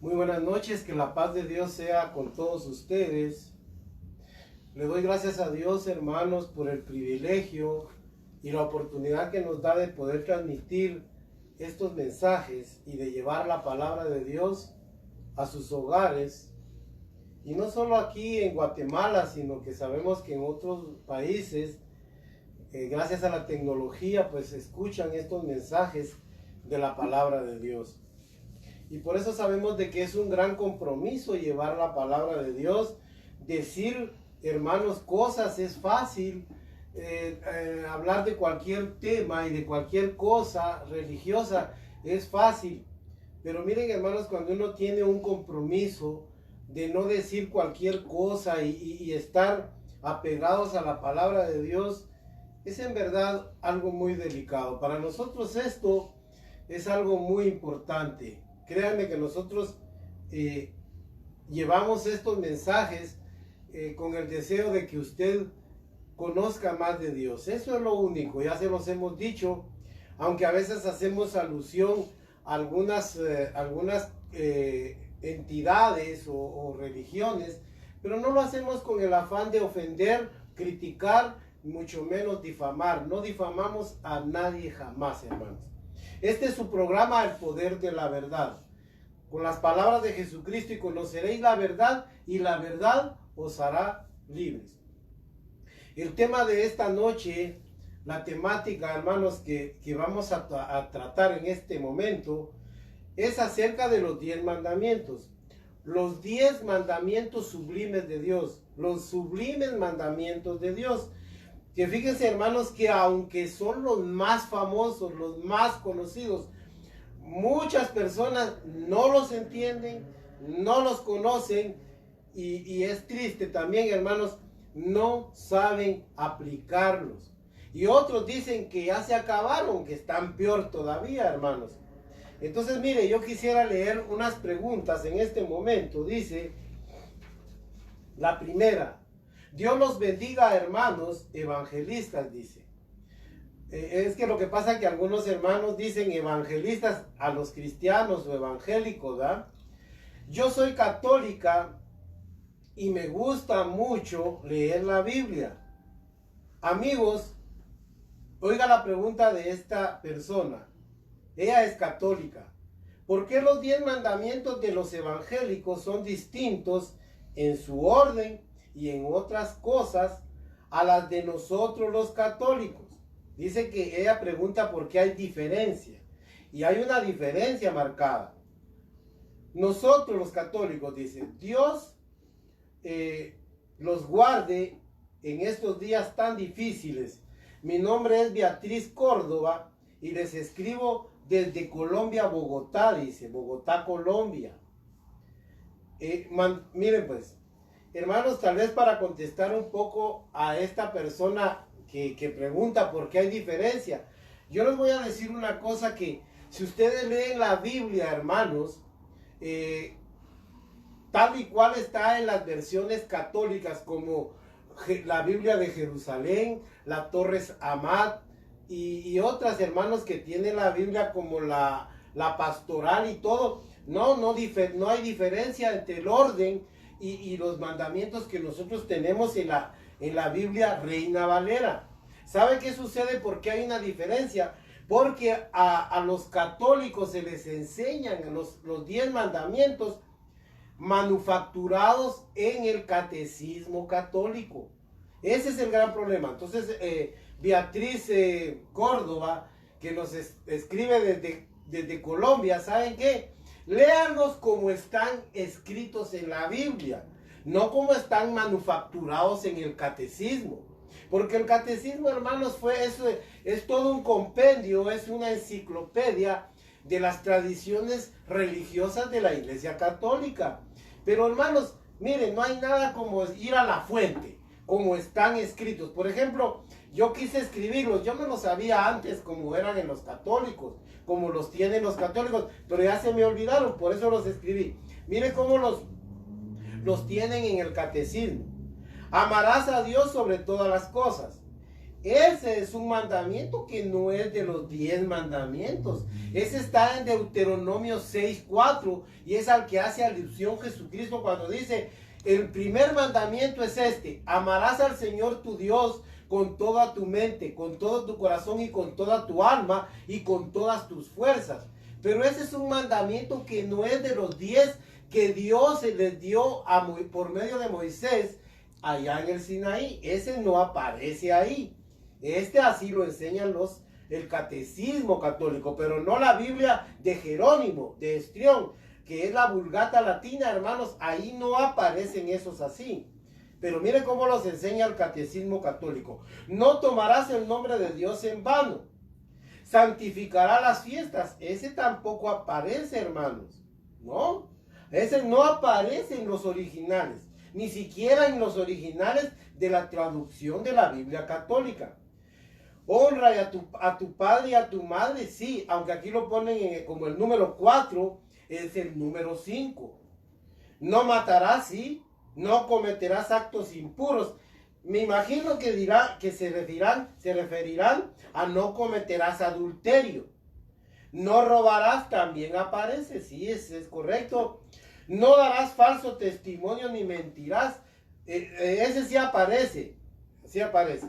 Muy buenas noches, que la paz de Dios sea con todos ustedes. Le doy gracias a Dios, hermanos, por el privilegio y la oportunidad que nos da de poder transmitir estos mensajes y de llevar la palabra de Dios a sus hogares. Y no solo aquí en Guatemala, sino que sabemos que en otros países, gracias a la tecnología, pues escuchan estos mensajes de la palabra de Dios. Y por eso sabemos de que es un gran compromiso llevar la palabra de Dios. Decir, hermanos, cosas es fácil. Hablar de cualquier tema y de cualquier cosa religiosa es fácil. Pero miren, hermanos, cuando uno tiene un compromiso de no decir cualquier cosa y estar apegados a la palabra de Dios, es en verdad algo muy delicado. Para nosotros esto es algo muy importante. Créanme que nosotros llevamos estos mensajes con el deseo de que usted conozca más de Dios. Eso es lo único, ya se los hemos dicho, aunque a veces hacemos alusión a algunas entidades o religiones, pero no lo hacemos con el afán de ofender, criticar, mucho menos difamar. No difamamos a nadie jamás, hermanos. Este es su programa, El Poder de la Verdad. Con las palabras de Jesucristo: y conoceréis la verdad, y la verdad os hará libres. El tema de esta noche, la temática, hermanos, que vamos a tratar en este momento, es acerca de los 10 mandamientos. Los 10 mandamientos sublimes de Dios. Los sublimes mandamientos de Dios. Que fíjense, hermanos, que aunque son los más famosos, los más conocidos, muchas personas no los entienden, no los conocen y es triste también, hermanos, no saben aplicarlos. Y otros dicen que ya se acabaron, que están peor todavía, hermanos. Entonces, mire, yo quisiera leer unas preguntas en este momento. Dice, la primera: Dios los bendiga, hermanos evangelistas, dice. Es que lo que pasa es que algunos hermanos dicen evangelistas a los cristianos o evangélicos, ¿verdad? Yo soy católica y me gusta mucho leer la Biblia. Amigos, oiga la pregunta de esta persona. Ella es católica. ¿Por qué los 10 mandamientos de los evangélicos son distintos en su orden y en otras cosas a las de nosotros los católicos? Dice que ella pregunta por qué hay diferencia. Y hay una diferencia marcada. Nosotros los católicos, dice, Dios los guarde en estos días tan difíciles. Mi nombre es Beatriz Córdoba y les escribo desde Colombia, Bogotá, dice, Bogotá, Colombia. Miren pues, hermanos, tal vez para contestar un poco a esta persona que pregunta por qué hay diferencia, yo les voy a decir una cosa, que si ustedes leen la Biblia, hermanos, tal y cual está en las versiones católicas, como la Biblia de Jerusalén, la Torres Amat y otras, hermanos, que tienen la Biblia como la pastoral y todo, no hay diferencia entre el orden y los mandamientos que nosotros tenemos en la Biblia Reina Valera. ¿Sabe qué sucede? ¿Por qué hay una diferencia? Porque a los católicos se les enseñan los 10 mandamientos manufacturados en el catecismo católico. Ese es el gran problema. Entonces, Beatriz Córdoba, que nos escribe desde Colombia, ¿saben qué? Léanlos como están escritos en la Biblia, no como están manufacturados en el catecismo. Porque el catecismo, hermanos, es todo un compendio, es una enciclopedia de las tradiciones religiosas de la Iglesia Católica. Pero, hermanos, miren, no hay nada como ir a la fuente, como están escritos. Por ejemplo, yo quise escribirlos, yo me los sabía antes como eran en los católicos, como los tienen los católicos, pero ya se me olvidaron, por eso los escribí. Miren cómo los tienen en el catecismo. Amarás a Dios sobre todas las cosas. Ese es un mandamiento que no es de los 10 mandamientos. Ese está en Deuteronomio 6:4 y es al que hace alusión Jesucristo cuando dice, el primer mandamiento es este: amarás al Señor tu Dios con toda tu mente, con todo tu corazón y con toda tu alma y con todas tus fuerzas. Pero ese es un mandamiento que no es de los 10 que Dios les dio por medio de Moisés allá en el Sinaí. Ese no aparece ahí. Así lo enseñan el catecismo católico, pero no la Biblia de Jerónimo, de Estrión, que es la Vulgata latina, hermanos. Ahí no aparecen esos así. Pero mire cómo los enseña el catecismo católico. No tomarás el nombre de Dios en vano. Santificará las fiestas. Ese tampoco aparece, hermanos. ¿No? Ese no aparece en los originales. Ni siquiera en los originales de la traducción de la Biblia católica. Honra a tu padre y a tu madre, sí, aunque aquí lo ponen como el número 4, es el número 5. No matarás, sí. No cometerás actos impuros. Me imagino que se referirán a no cometerás adulterio. No robarás, también aparece, sí, es correcto. No darás falso testimonio ni mentirás. Ese sí aparece, sí aparece.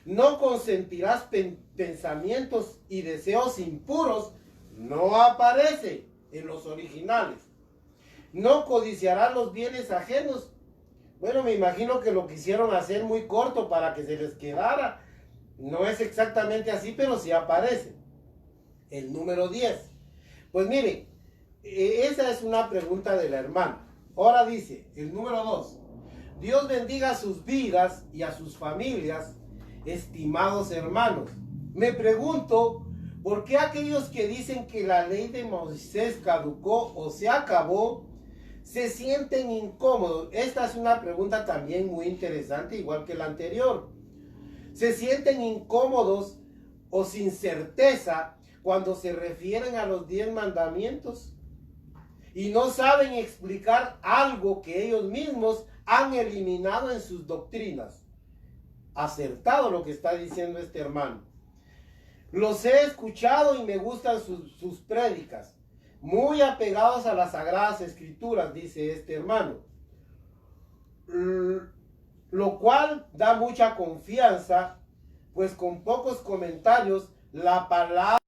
No consentirás pensamientos y deseos impuros. No aparece en los originales. No codiciarás los bienes ajenos. Bueno, me imagino que lo quisieron hacer muy corto para que se les quedara. No es exactamente así, pero sí aparece. El número 10. Pues miren, esa es una pregunta de la hermana. Ahora dice, el número 2. Dios bendiga sus vidas y a sus familias, estimados hermanos. Me pregunto, ¿por qué aquellos que dicen que la ley de Moisés caducó o se acabó, se sienten incómodos? Esta es una pregunta también muy interesante, igual que la anterior. ¿Se sienten incómodos o sin certeza cuando se refieren a los 10 mandamientos? Y no saben explicar algo que ellos mismos han eliminado en sus doctrinas. Acertado lo que está diciendo este hermano. Los he escuchado y me gustan sus prédicas. Muy apegados a las Sagradas Escrituras, dice este hermano. Lo cual da mucha confianza, pues con pocos comentarios la palabra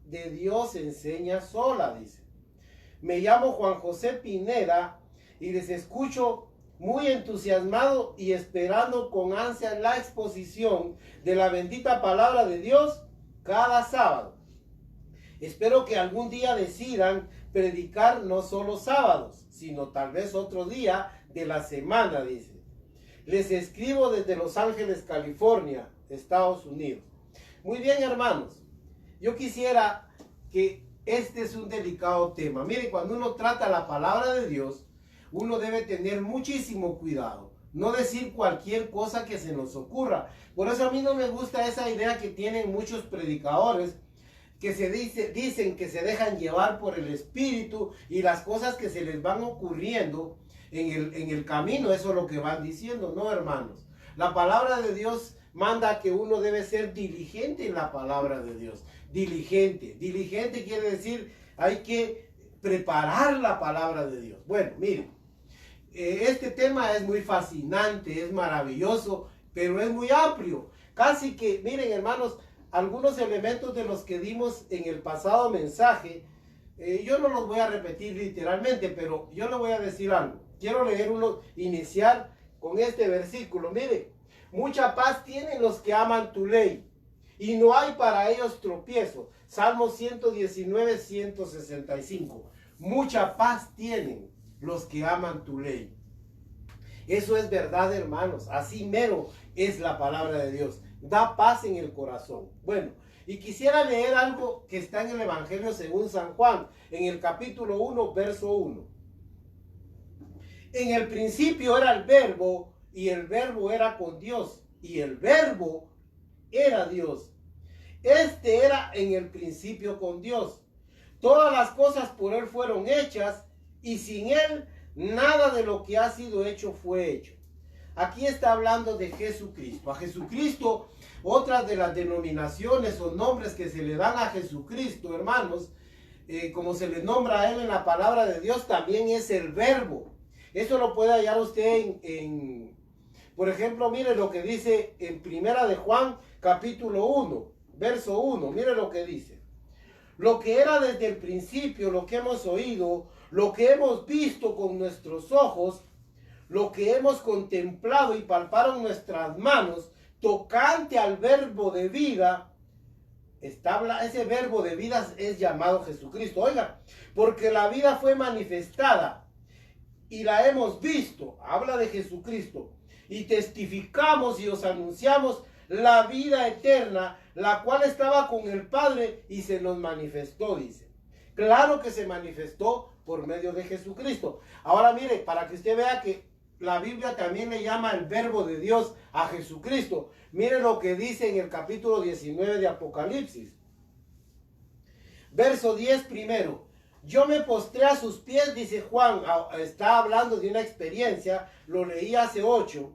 de Dios enseña sola, dice. Me llamo Juan José Pineda y les escucho muy entusiasmado y esperando con ansia la exposición de la bendita palabra de Dios cada sábado. Espero que algún día decidan predicar no solo sábados, sino tal vez otro día de la semana, dice. Les escribo desde Los Ángeles, California, Estados Unidos. Muy bien, hermanos. Yo quisiera que este es un delicado tema. Miren, cuando uno trata la palabra de Dios, uno debe tener muchísimo cuidado. No decir cualquier cosa que se nos ocurra. Por eso a mí no me gusta esa idea que tienen muchos predicadores, que dicen que se dejan llevar por el Espíritu y las cosas que se les van ocurriendo en el camino, eso es lo que van diciendo. No, hermanos. La palabra de Dios manda que uno debe ser diligente en la palabra de Dios. Diligente. Diligente quiere decir, hay que preparar la palabra de Dios. Bueno, miren, este tema es muy fascinante, es maravilloso, pero es muy amplio. Casi que, miren, hermanos, algunos elementos de los que dimos en el pasado mensaje, yo no los voy a repetir literalmente, pero yo le voy a decir algo. Quiero leer uno inicial con este versículo. Mire, mucha paz tienen los que aman tu ley, y no hay para ellos tropiezo. Salmo 119, 165. Mucha paz tienen los que aman tu ley. Eso es verdad, hermanos. Así mero es la palabra de Dios. Da paz en el corazón. Bueno, y quisiera leer algo que está en el Evangelio según San Juan, en el capítulo 1, verso 1. En el principio era el Verbo, y el Verbo era con Dios, y el Verbo era Dios. Este era en el principio con Dios. Todas las cosas por Él fueron hechas, y sin Él nada de lo que ha sido hecho fue hecho. aquí está hablando de Jesucristo. A Jesucristo, otras de las denominaciones o nombres que se le dan a Jesucristo, hermanos, como se le nombra a él en la palabra de Dios, también es el verbo. Eso lo puede hallar usted por ejemplo, mire lo que dice en Primera de Juan, capítulo 1, verso 1. Mire lo que dice. Lo que era desde el principio, lo que hemos oído, lo que hemos visto con nuestros ojos, lo que hemos contemplado y palparon nuestras manos, tocante al verbo de vida, ese verbo de vida es llamado Jesucristo. Oiga, porque la vida fue manifestada y la hemos visto, habla de Jesucristo, y testificamos y os anunciamos la vida eterna, la cual estaba con el Padre y se nos manifestó, dice. Claro que se manifestó por medio de Jesucristo. Ahora mire, para que usted vea que la Biblia también le llama el verbo de Dios a Jesucristo. Mire lo que dice en el capítulo 19 de Apocalipsis. Verso 10 primero. Yo me postré a sus pies, dice Juan, está hablando de una experiencia, lo leí hace 8.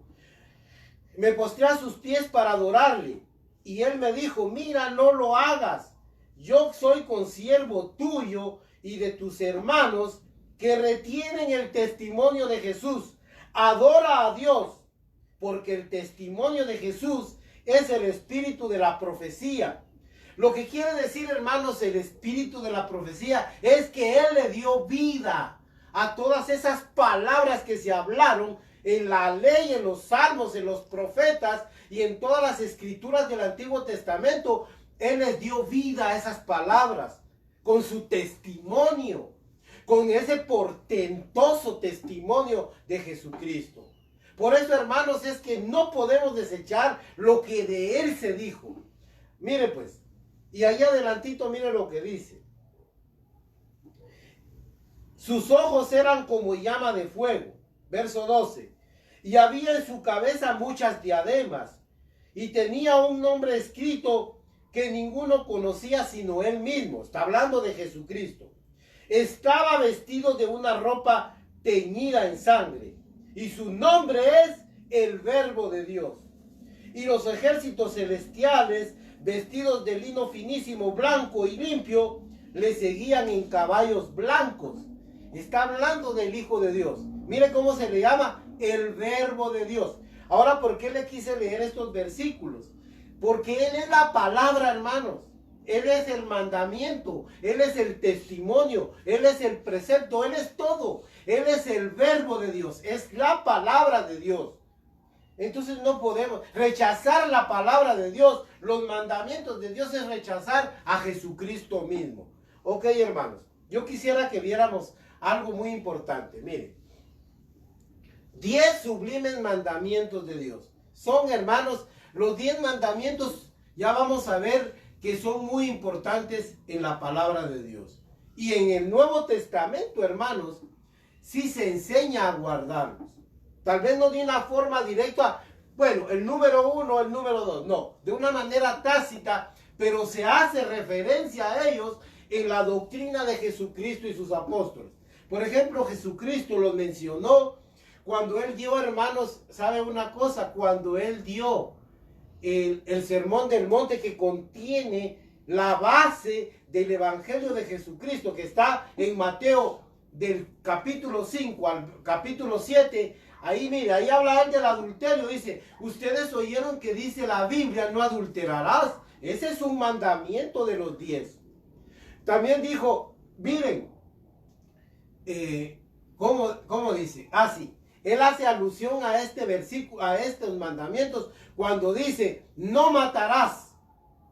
Me postré a sus pies para adorarle. Y él me dijo, mira, no lo hagas. Yo soy consiervo tuyo y de tus hermanos que retienen el testimonio de Jesús. Adora a Dios, porque el testimonio de Jesús es el espíritu de la profecía. Lo que quiere decir, hermanos, el espíritu de la profecía es que Él le dio vida a todas esas palabras que se hablaron en la ley, en los salmos, en los profetas y en todas las escrituras del Antiguo Testamento. Él les dio vida a esas palabras con su testimonio, con ese portentoso testimonio de Jesucristo. Por eso, hermanos, es que no podemos desechar lo que de Él se dijo. Mire pues, y ahí adelantito, mire lo que dice. Sus ojos eran como llama de fuego. Verso 12. Y había en su cabeza muchas diademas. Y tenía un nombre escrito que ninguno conocía sino él mismo. Está hablando de Jesucristo. Estaba vestido de una ropa teñida en sangre. Y su nombre es el Verbo de Dios. Y los ejércitos celestiales, vestidos de lino finísimo, blanco y limpio, le seguían en caballos blancos. Está hablando del Hijo de Dios. Mire cómo se le llama el Verbo de Dios. Ahora, ¿por qué le quise leer estos versículos? Porque Él es la palabra, hermanos. Él es el mandamiento. Él es el testimonio. Él es el precepto. Él es todo. Él es el Verbo de Dios. Es la palabra de Dios. Entonces no podemos rechazar la palabra de Dios. Los mandamientos de Dios es rechazar a Jesucristo mismo. Ok, hermanos. Yo quisiera que viéramos algo muy importante. Miren. 10 sublimes mandamientos de Dios. Son, hermanos, los 10 mandamientos, ya vamos a ver que son muy importantes en la palabra de Dios. Y en el Nuevo Testamento, hermanos, sí se enseña a guardarlos. Tal vez no de una forma directa, bueno, el número 1, el número 2, no, de una manera tácita, pero se hace referencia a ellos en la doctrina de Jesucristo y sus apóstoles. Por ejemplo, Jesucristo los mencionó cuando Él dio, hermanos, ¿sabe una cosa? Cuando Él dio el sermón del monte que contiene la base del Evangelio de Jesucristo, que está en Mateo del capítulo 5 al capítulo 7, ahí mira, ahí habla Él del adulterio, dice, ustedes oyeron que dice la Biblia, no adulterarás. Ese es un mandamiento de los 10. También dijo, miren, ¿cómo dice? Así. Él hace alusión a este versículo, a estos mandamientos, cuando dice, no matarás.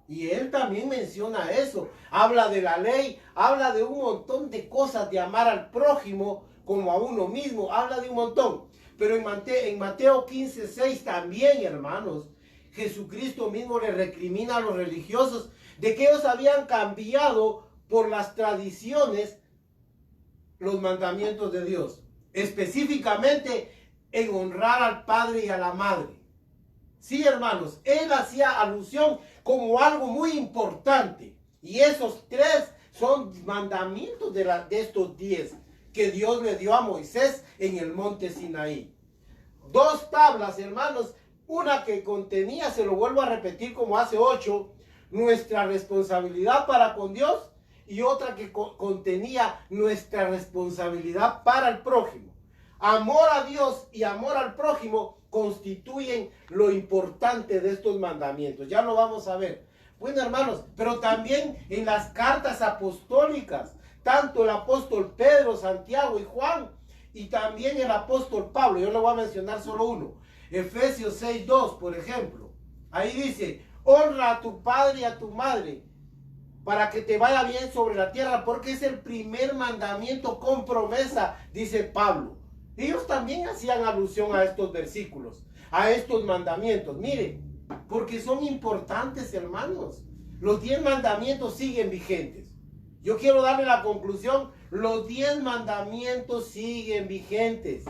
Y él también menciona eso. Habla de la ley, habla de un montón de cosas, de amar al prójimo como a uno mismo. Habla de un montón. Pero en Mateo 15:6 también, hermanos, Jesucristo mismo le recrimina a los religiosos de que ellos habían cambiado por las tradiciones los mandamientos de Dios. Específicamente en honrar al padre y a la madre. Sí, hermanos, él hacía alusión como algo muy importante. Y esos 3 son mandamientos de estos 10 que Dios le dio a Moisés en el monte Sinaí. 2 tablas, hermanos. Una que contenía, se lo vuelvo a repetir como hace 8, nuestra responsabilidad para con Dios, y otra que contenía nuestra responsabilidad para el prójimo. Amor a Dios y amor al prójimo constituyen lo importante de estos mandamientos. Ya lo vamos a ver. Bueno, hermanos, pero también en las cartas apostólicas, tanto el apóstol Pedro, Santiago y Juan, y también el apóstol Pablo, yo le voy a mencionar solo uno, Efesios 6:2, por ejemplo. Ahí dice: honra a tu padre y a tu madre, para que te vaya bien sobre la tierra, porque es el primer mandamiento con promesa, dice Pablo. Ellos también hacían alusión a estos versículos, a estos mandamientos. Mire, porque son importantes, hermanos. Los 10 mandamientos siguen vigentes. Yo quiero darle la conclusión: los 10 mandamientos siguen vigentes.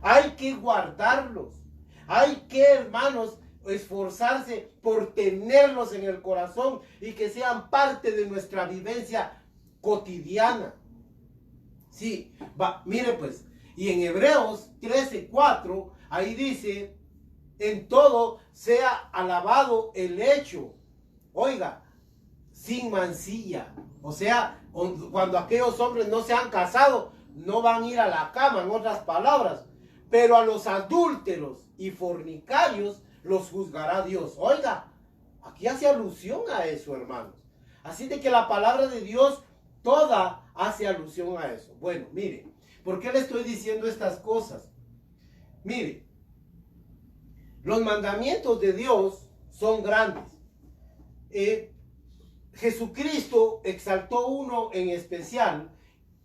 Hay que guardarlos. Hay que, hermanos, esforzarse por tenerlos en el corazón y que sean parte de nuestra vivencia cotidiana. Sí, mire pues, y en Hebreos 13:4, ahí dice: en todo sea alabado el hecho, oiga, sin mancilla. O sea, cuando aquellos hombres no se han casado, no van a ir a la cama, en otras palabras. Pero a los adúlteros y fornicarios los juzgará Dios. Oiga, aquí hace alusión a eso, hermanos. Así de que la palabra de Dios toda hace alusión a eso. Bueno, mire, ¿por qué le estoy diciendo estas cosas? Mire, los mandamientos de Dios son grandes. Jesucristo exaltó uno en especial,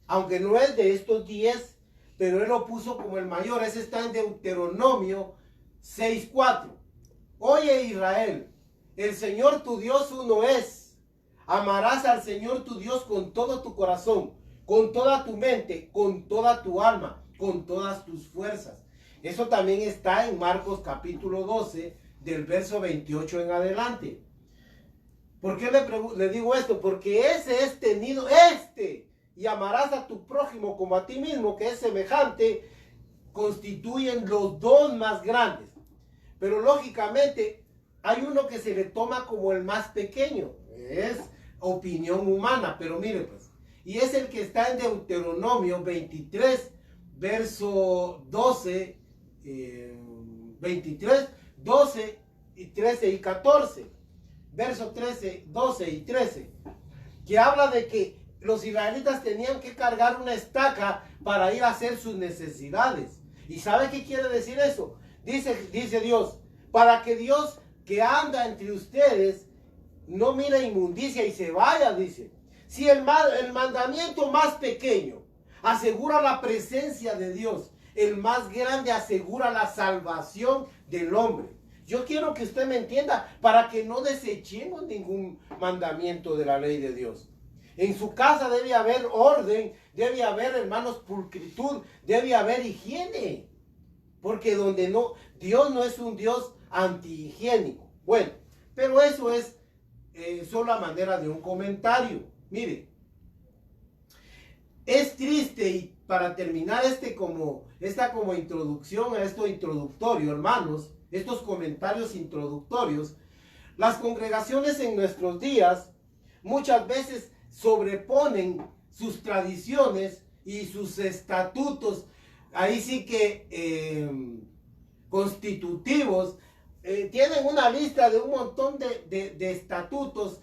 aunque no es de estos 10, pero Él lo puso como el mayor. Ese está en Deuteronomio 6:4. Oye, Israel, el Señor tu Dios uno es. Amarás al Señor tu Dios con todo tu corazón, con toda tu mente, con toda tu alma, con todas tus fuerzas. Eso también está en Marcos capítulo 12, del verso 28 en adelante. ¿Por qué le digo esto? Porque ese es tenido, y amarás a tu prójimo como a ti mismo, que es semejante, constituyen los 2 más grandes. Pero lógicamente hay uno que se le toma como el más pequeño. Es opinión humana, pero mire pues. Y es el que está en Deuteronomio 23, verso 12, 23, 12, y 13 y 14. Verso 13, 12 y 13. Que habla de que los israelitas tenían que cargar una estaca para ir a hacer sus necesidades. ¿Y sabe qué quiere decir eso? Dice Dios: para que Dios que anda entre ustedes no mire inmundicia y se vaya, dice. Si el mandamiento más pequeño asegura la presencia de Dios, el más grande asegura la salvación del hombre. Yo quiero que usted me entienda, para que no desechemos ningún mandamiento de la ley de Dios. En su casa debe haber orden, debe haber, hermanos, pulcritud, debe haber higiene. Porque donde no, Dios no es un Dios antihigiénico. Bueno, pero eso es solo a manera de un comentario. Mire, es triste, y para terminar esta como introducción a esto introductorio, hermanos, estos comentarios introductorios, las congregaciones en nuestros días muchas veces sobreponen sus tradiciones y sus estatutos, ahí sí que constitutivos, tienen una lista de un montón de estatutos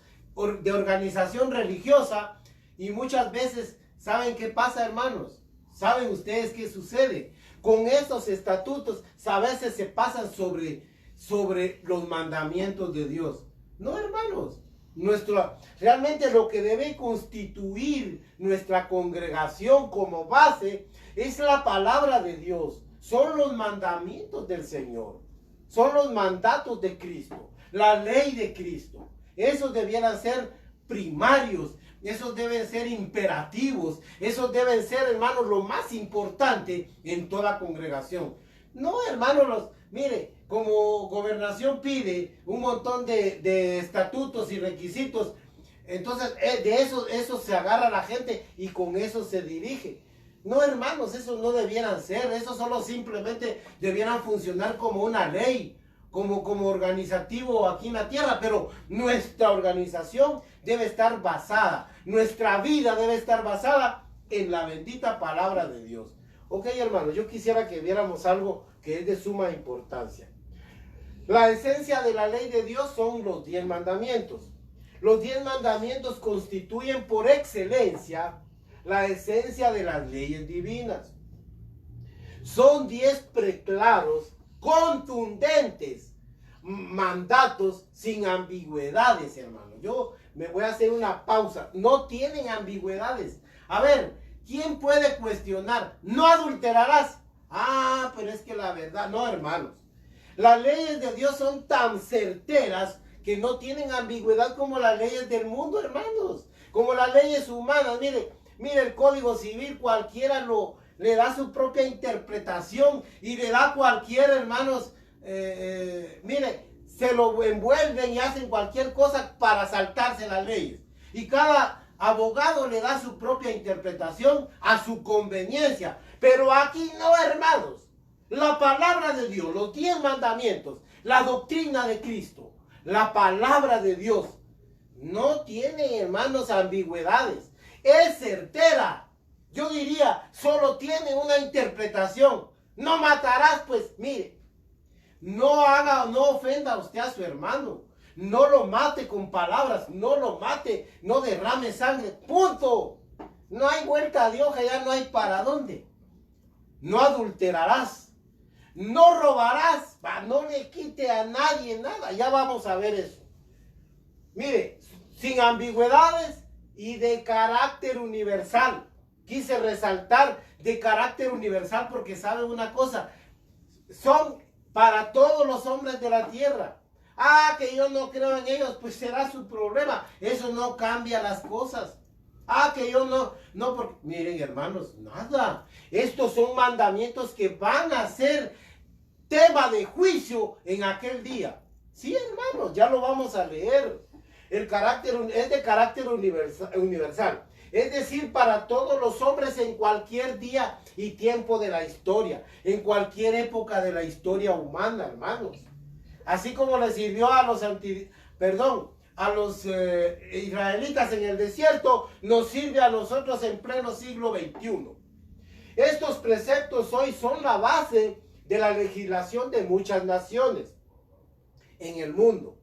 de organización religiosa, y muchas veces, ¿saben qué pasa, hermanos? ¿Saben ustedes qué sucede? Con esos estatutos a veces se pasan sobre los mandamientos de Dios. No, hermanos. Realmente lo que debe constituir nuestra congregación como base es la palabra de Dios. Son los mandamientos del Señor. Son los mandatos de Cristo. La ley de Cristo. Esos debieran ser primarios. Esos deben ser imperativos. Esos deben ser, hermanos, lo más importante en toda congregación. No, hermanos, mire, como gobernación pide un montón de estatutos y requisitos, entonces de eso se agarra la gente y con eso se dirige. No, hermanos, eso no debieran ser. Eso solo simplemente debieran funcionar como una ley, como organizativo aquí en la tierra. Pero nuestra organización debe estar basada, nuestra vida debe estar basada en la bendita palabra de Dios. Ok, hermanos, yo quisiera que viéramos algo que es de suma importancia. La esencia de la ley de Dios son los 10 mandamientos. Los 10 mandamientos constituyen por excelencia la esencia de las leyes divinas. Son 10 preclaros, contundentes mandatos sin ambigüedades, hermano. Yo me voy a hacer una pausa. No tienen ambigüedades. A ver, ¿quién puede cuestionar? No adulterarás. Ah, pero es que la verdad, no, hermanos. Las leyes de Dios son tan certeras que no tienen ambigüedad como las leyes del mundo, hermanos. Como las leyes humanas. Mire el Código Civil, cualquiera le da su propia interpretación y le da cualquiera, hermanos, se lo envuelven y hacen cualquier cosa para saltarse las leyes. Y cada abogado le da su propia interpretación a su conveniencia. Pero aquí no, hermanos. La palabra de Dios, los 10 mandamientos, la doctrina de Cristo, la palabra de Dios, no tiene, hermanos, ambigüedades. Es certera. Yo diría, solo tiene una interpretación. No matarás, pues, mire, no ofenda usted a su hermano. No lo mate con palabras, no lo mate, no derrame sangre. Punto. No hay vuelta de hoja, ya no hay para dónde. No adulterarás. No robarás, no le quite a nadie nada. Ya vamos a ver eso. Mire, sin ambigüedades y de carácter universal. Quise resaltar de carácter universal porque sabe una cosa. Son para todos los hombres de la tierra. Ah, que yo no creo en ellos, pues será su problema. Eso no cambia las cosas. Ah, que yo no, porque, miren, hermanos, nada. Estos son mandamientos que van a ser tema de juicio en aquel día. Sí, hermanos, ya lo vamos a leer. El carácter es de carácter universal. Es decir, para todos los hombres en cualquier día y tiempo de la historia. En cualquier época de la historia humana, hermanos. Así como le sirvió a los israelitas en el desierto, nos sirve a nosotros en pleno siglo XXI. Estos preceptos hoy son la base de la legislación de muchas naciones en el mundo.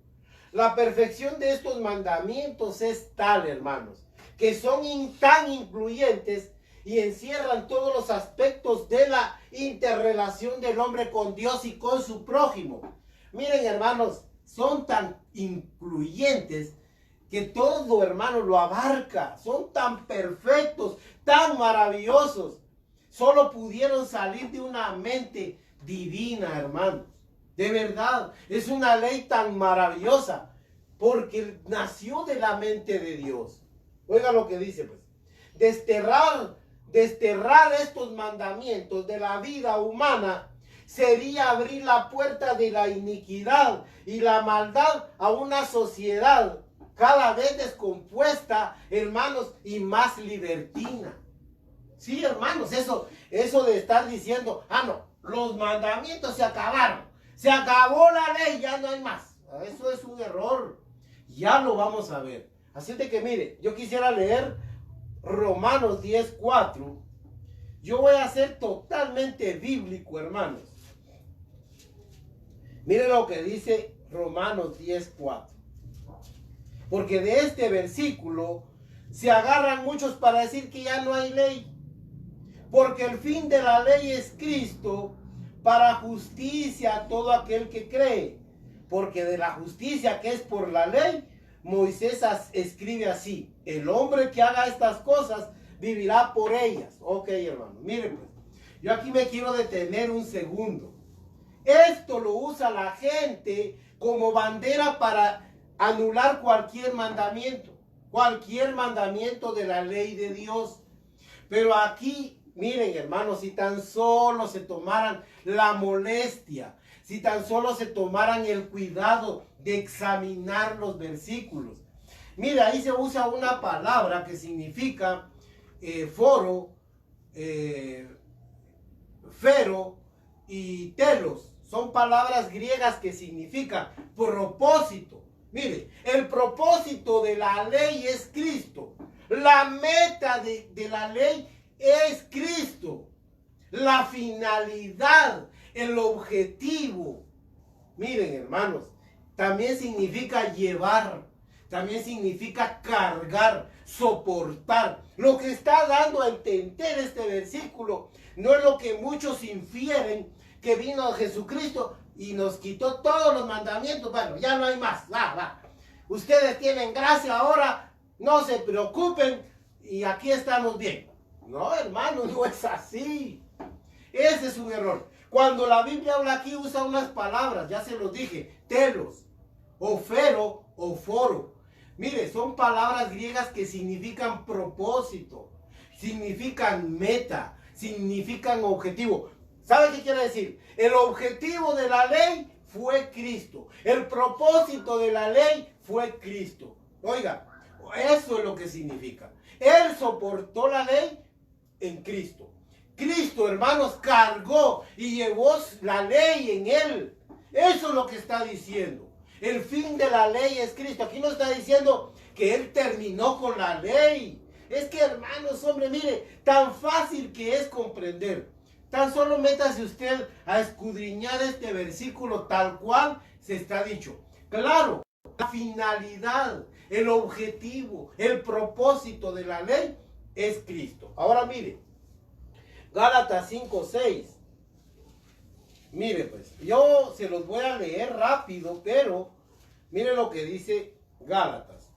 La perfección de estos mandamientos es tal, hermanos, que son tan incluyentes y encierran todos los aspectos de la interrelación del hombre con Dios y con su prójimo. Miren, hermanos, son tan incluyentes que todo, hermano, lo abarca. Son tan perfectos, tan maravillosos. Solo pudieron salir de una mente divina, hermanos. De verdad, es una ley tan maravillosa porque nació de la mente de Dios. Oiga lo que dice, pues. Desterrar estos mandamientos de la vida humana sería abrir la puerta de la iniquidad y la maldad a una sociedad cada vez descompuesta, hermanos, y más libertina. Sí, hermanos, eso de estar diciendo, no, los mandamientos se acabaron, se acabó la ley, ya no hay más. Eso es un error. Ya lo vamos a ver. Así de que mire, yo quisiera leer Romanos 10:4. Yo voy a ser totalmente bíblico, hermanos. Mire lo que dice Romanos 10:4. Porque de este versículo se agarran muchos para decir que ya no hay ley. Porque el fin de la ley es Cristo para justicia a todo aquel que cree. Porque de la justicia que es por la ley, Moisés escribe así: el hombre que haga estas cosas vivirá por ellas. Ok, hermano, miren pues, yo aquí me quiero detener un segundo. Esto lo usa la gente como bandera para anular cualquier mandamiento de la ley de Dios. Pero aquí, miren, hermanos, si tan solo se tomaran la molestia, si tan solo se tomaran el cuidado de examinar los versículos. Mira, ahí se usa una palabra que significa foro, fero y telos. Son palabras griegas que significan propósito. Mire, el propósito de la ley es Cristo. La meta de la ley es Cristo. La finalidad, el objetivo. Miren, hermanos, también significa llevar, también significa cargar, soportar. Lo que está dando a entender este versículo no es lo que muchos infieren, que vino Jesucristo y nos quitó todos los mandamientos. Bueno, ya no hay más. Va. Ustedes tienen gracia ahora, no se preocupen y aquí estamos bien. No, hermano, no es así. Ese es un error. Cuando la Biblia habla aquí usa unas palabras, ya se los dije, telos, o fero, o foro. Mire, son palabras griegas que significan propósito, significan meta, significan objetivo. ¿Sabe qué quiere decir? El objetivo de la ley fue Cristo. El propósito de la ley fue Cristo. Oiga, eso es lo que significa. Él soportó la ley en Cristo. Cristo, hermanos, cargó y llevó la ley en él. Eso es lo que está diciendo. El fin de la ley es Cristo. Aquí no está diciendo que él terminó con la ley. Es que, hermanos, hombre, mire, tan fácil que es comprender. Tan solo métase usted a escudriñar este versículo tal cual se está dicho. Claro, la finalidad, el objetivo, el propósito de la ley es Cristo. Ahora mire, Gálatas 5:6. Mire pues, yo se los voy a leer rápido, pero mire lo que dice Gálatas.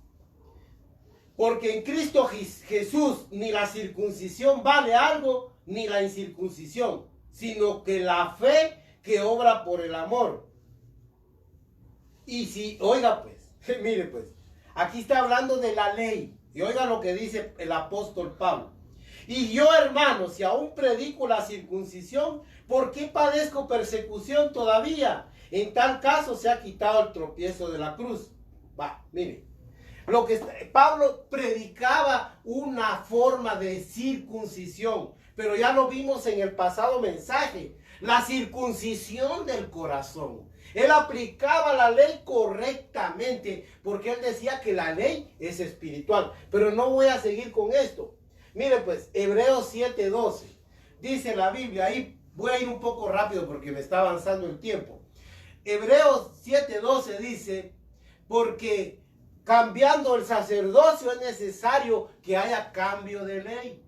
Porque en Cristo Jesús ni la circuncisión vale algo, ni la incircuncisión, sino que la fe que obra por el amor. Y si, oiga pues, mire pues, aquí está hablando de la ley. Y oiga lo que dice el apóstol Pablo. Y yo, hermanos, si aún predico la circuncisión, ¿por qué padezco persecución todavía? En tal caso se ha quitado el tropiezo de la cruz. Va, mire. Pablo predicaba una forma de circuncisión, pero ya lo vimos en el pasado mensaje, la circuncisión del corazón. Él aplicaba la ley correctamente, porque él decía que la ley es espiritual. Pero no voy a seguir con esto. Mire pues, Hebreos 7:12, dice la Biblia, ahí voy a ir un poco rápido porque me está avanzando el tiempo. Hebreos 7:12 dice, porque cambiando el sacerdocio es necesario que haya cambio de ley.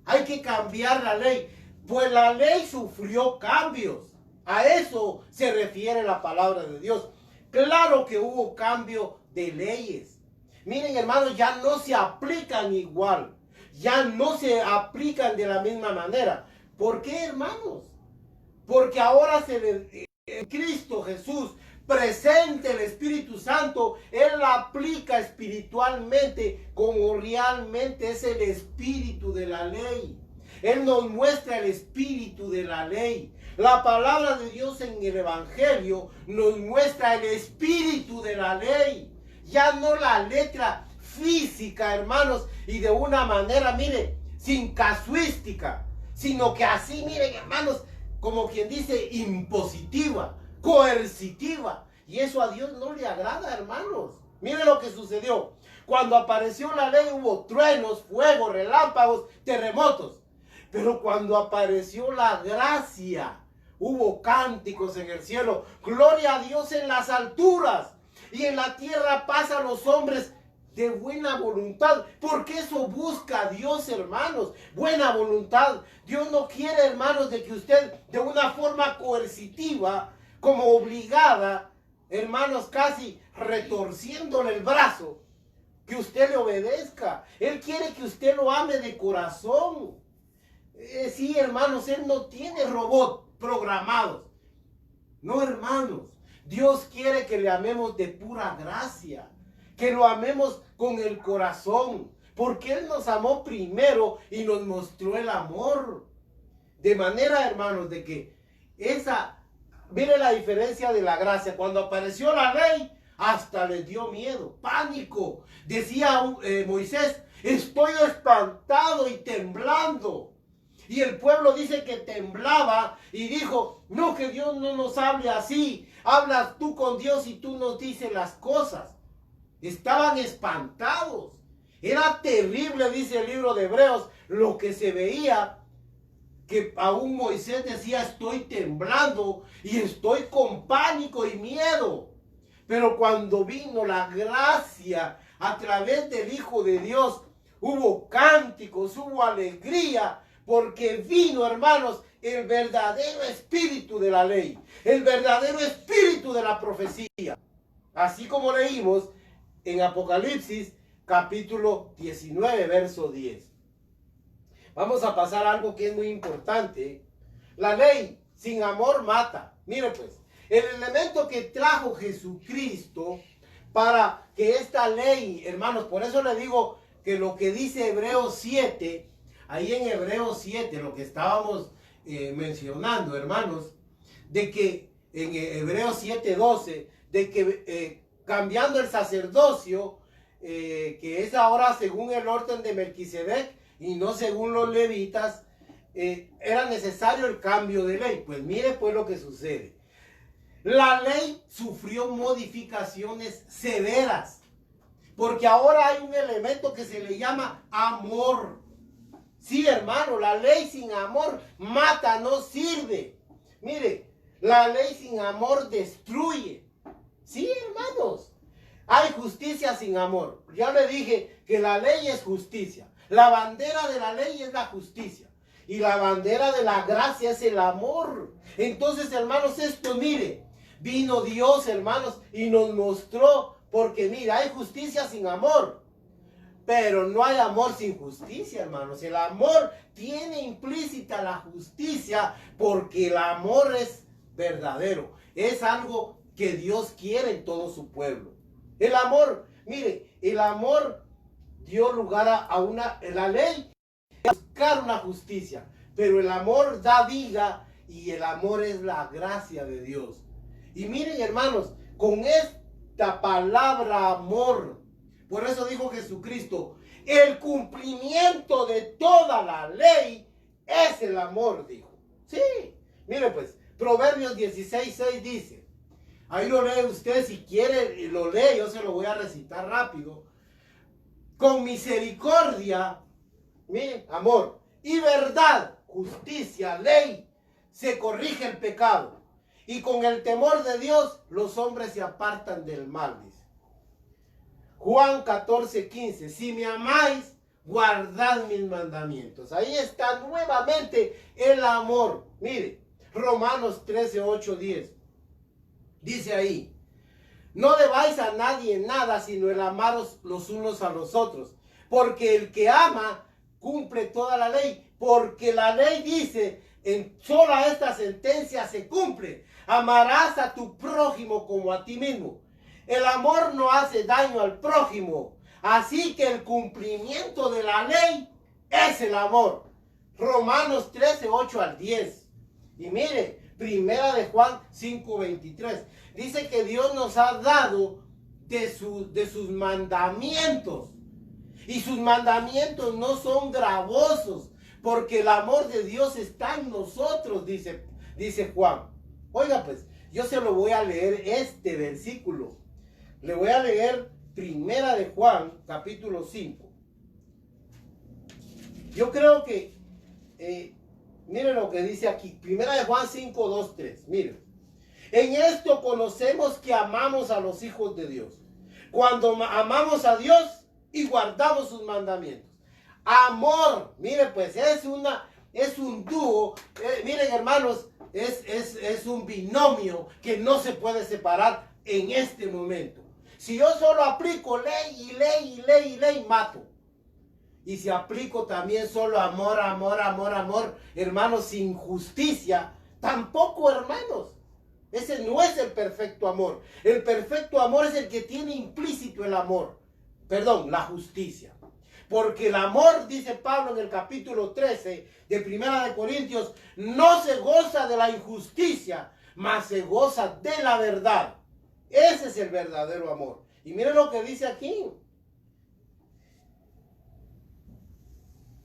Hay que cambiar la ley, pues la ley sufrió cambios. A eso se refiere la palabra de Dios. Claro que hubo cambio de leyes. Miren, hermanos, ya no se aplican igual. Ya no se aplican de la misma manera. ¿Por qué, hermanos? Porque ahora Cristo Jesús, presente el Espíritu Santo, Él la aplica espiritualmente como realmente es el espíritu de la ley. Él nos muestra el espíritu de la ley. La palabra de Dios en el Evangelio nos muestra el espíritu de la ley. Ya no la letra física, hermanos, y de una manera, mire, sin casuística, sino que así, miren, hermanos, como quien dice, impositiva, coercitiva. Y eso a Dios no le agrada, hermanos. Miren lo que sucedió. Cuando apareció la ley hubo truenos, fuego, relámpagos, terremotos. Pero cuando apareció la gracia, hubo cánticos en el cielo. Gloria a Dios en las alturas. Y en la tierra paz a los hombres de buena voluntad, porque eso busca a Dios, hermanos, buena voluntad. Dios no quiere, hermanos, de que usted de una forma coercitiva, como obligada, hermanos, casi retorciéndole el brazo, que usted le obedezca. Él quiere que usted lo ame de corazón. Sí, hermanos, Él no tiene robots programados. No, hermanos, Dios quiere que le amemos de pura gracia, que lo amemos con el corazón, porque Él nos amó primero y nos mostró el amor. De manera, hermanos, de que mire la diferencia de la gracia. Cuando apareció la ley, hasta les dio miedo, pánico. Decía Moisés, estoy espantado y temblando. Y el pueblo dice que temblaba y dijo, no, que Dios no nos hable así. Hablas tú con Dios y tú nos dices las cosas. Estaban espantados. Era terrible, dice el libro de Hebreos, lo que se veía, que aún Moisés decía, estoy temblando y estoy con pánico y miedo. Pero cuando vino la gracia a través del Hijo de Dios, hubo cánticos, hubo alegría, porque vino, hermanos, el verdadero espíritu de la ley, el verdadero espíritu de la profecía. Así como leímos en Apocalipsis capítulo 19, verso 10. Vamos a pasar a algo que es muy importante. La ley sin amor mata. Mire pues, el elemento que trajo Jesucristo para que esta ley, hermanos, por eso le digo que lo que dice Hebreos 7, ahí en Hebreos 7, lo que estábamos mencionando, hermanos, de que en Hebreos 7:12, de que cambiando el sacerdocio, que es ahora según el orden de Melquisedec y no según los levitas, era necesario el cambio de ley. Pues mire pues lo que sucede. La ley sufrió modificaciones severas, porque ahora hay un elemento que se le llama amor. Sí, hermano, la ley sin amor mata, no sirve. Mire, la ley sin amor destruye. Sí, hermanos, hay justicia sin amor. Ya le dije que la ley es justicia. La bandera de la ley es la justicia. Y la bandera de la gracia es el amor. Entonces, hermanos, esto, mire, vino Dios, hermanos, y nos mostró, porque mira, hay justicia sin amor. Pero no hay amor sin justicia, hermanos. El amor tiene implícita la justicia porque el amor es verdadero. Es algo que Dios quiere en todo su pueblo. El amor, mire, el amor dio lugar la ley, a buscar una justicia. Pero el amor da vida y el amor es la gracia de Dios. Y miren, hermanos, con esta palabra amor, por eso dijo Jesucristo, el cumplimiento de toda la ley es el amor, dijo. Sí, mire pues, Proverbios 16:6 dice, ahí lo lee usted, si quiere lo lee, yo se lo voy a recitar rápido. Con misericordia, mire, amor, y verdad, justicia, ley, se corrige el pecado. Y con el temor de Dios, los hombres se apartan del mal, dice. Juan 14:15, si me amáis, guardad mis mandamientos. Ahí está nuevamente el amor. Mire, Romanos 13:8-10. Dice ahí, no debáis a nadie nada, sino el amaros los unos a los otros. Porque el que ama, cumple toda la ley. Porque la ley dice, en sola esta sentencia se cumple. Amarás a tu prójimo como a ti mismo. El amor no hace daño al prójimo. Así que el cumplimiento de la ley es el amor. Romanos 13:8-10. Y mire, primera de Juan 5:23. Dice que Dios nos ha dado de sus mandamientos. Y sus mandamientos no son gravosos, porque el amor de Dios está en nosotros, dice Juan. Oiga pues, yo se lo voy a leer este versículo. Le voy a leer primera de Juan, capítulo 5. Yo creo que, miren lo que dice aquí, primera de Juan 5:2-3, miren. En esto conocemos que amamos a los hijos de Dios, cuando amamos a Dios y guardamos sus mandamientos. Amor, miren pues, es un dúo, miren hermanos, es un binomio que no se puede separar en este momento. Si yo solo aplico ley y ley y ley y ley, mato. Y si aplico también solo amor, amor, amor, amor, hermanos, sin justicia, tampoco, hermanos. Ese no es el perfecto amor. El perfecto amor es el que tiene implícito el amor. Perdón, la justicia. Porque el amor, dice Pablo en el capítulo 13 de Primera de Corintios, no se goza de la injusticia, mas se goza de la verdad. Ese es el verdadero amor. Y miren lo que dice aquí.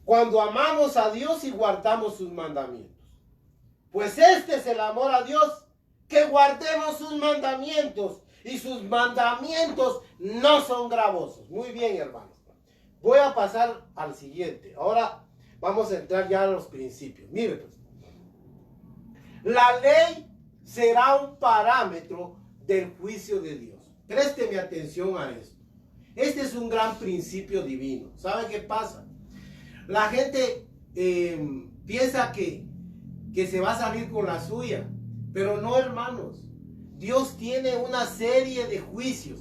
cuando amamos a Dios y guardamos sus mandamientos. Pues este es el amor a Dios, que guardemos sus mandamientos, y sus mandamientos no son gravosos. Muy bien, hermanos. Voy a pasar al siguiente. Ahora vamos a entrar ya a los principios. Mire, pues. La ley será un parámetro del juicio de Dios. Présteme atención a esto. Este es un gran principio divino. ¿Sabe qué pasa? La gente piensa que se va a salir con la suya. Pero no, hermanos. Dios tiene una serie de juicios.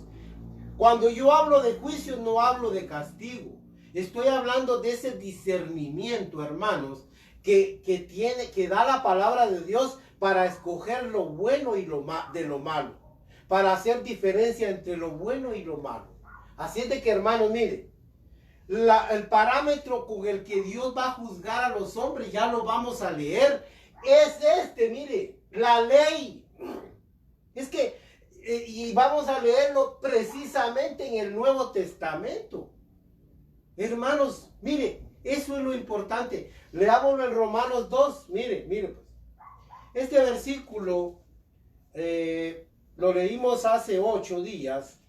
Cuando yo hablo de juicios, no hablo de castigo. Estoy hablando de ese discernimiento, hermanos, que da la palabra de Dios para escoger lo bueno y de lo malo. Para hacer diferencia entre lo bueno y lo malo. Así es de que, hermanos, mire, el parámetro con el que Dios va a juzgar a los hombres, ya lo vamos a leer, es este, mire, la ley. Es que, y vamos a leerlo precisamente en el Nuevo Testamento. Hermanos, mire, eso es lo importante. Leámoslo en Romanos 2, mire, pues. Este versículo lo leímos hace 8 días.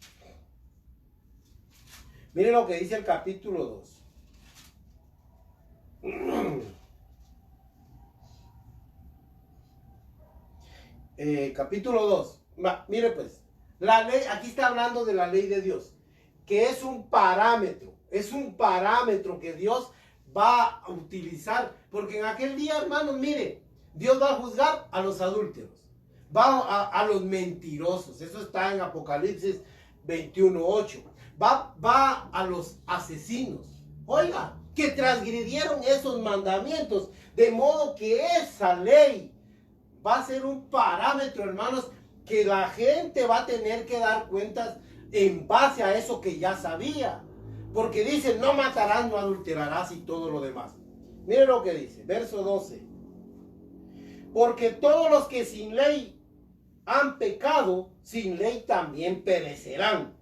Mire lo que dice el capítulo 2. Capítulo 2. Mire pues, la ley, aquí está hablando de la ley de Dios, que es un parámetro que Dios va a utilizar, porque en aquel día, hermanos, mire, Dios va a juzgar a los adúlteros, va a los mentirosos, eso está en Apocalipsis 21:8, va a los asesinos, oiga, que transgredieron esos mandamientos, de modo que esa ley va a ser un parámetro, hermanos, que la gente va a tener que dar cuentas en base a eso que ya sabía. Porque dice, no matarás, no adulterarás y todo lo demás. Mire lo que dice, verso 12. Porque todos los que sin ley han pecado, sin ley también perecerán.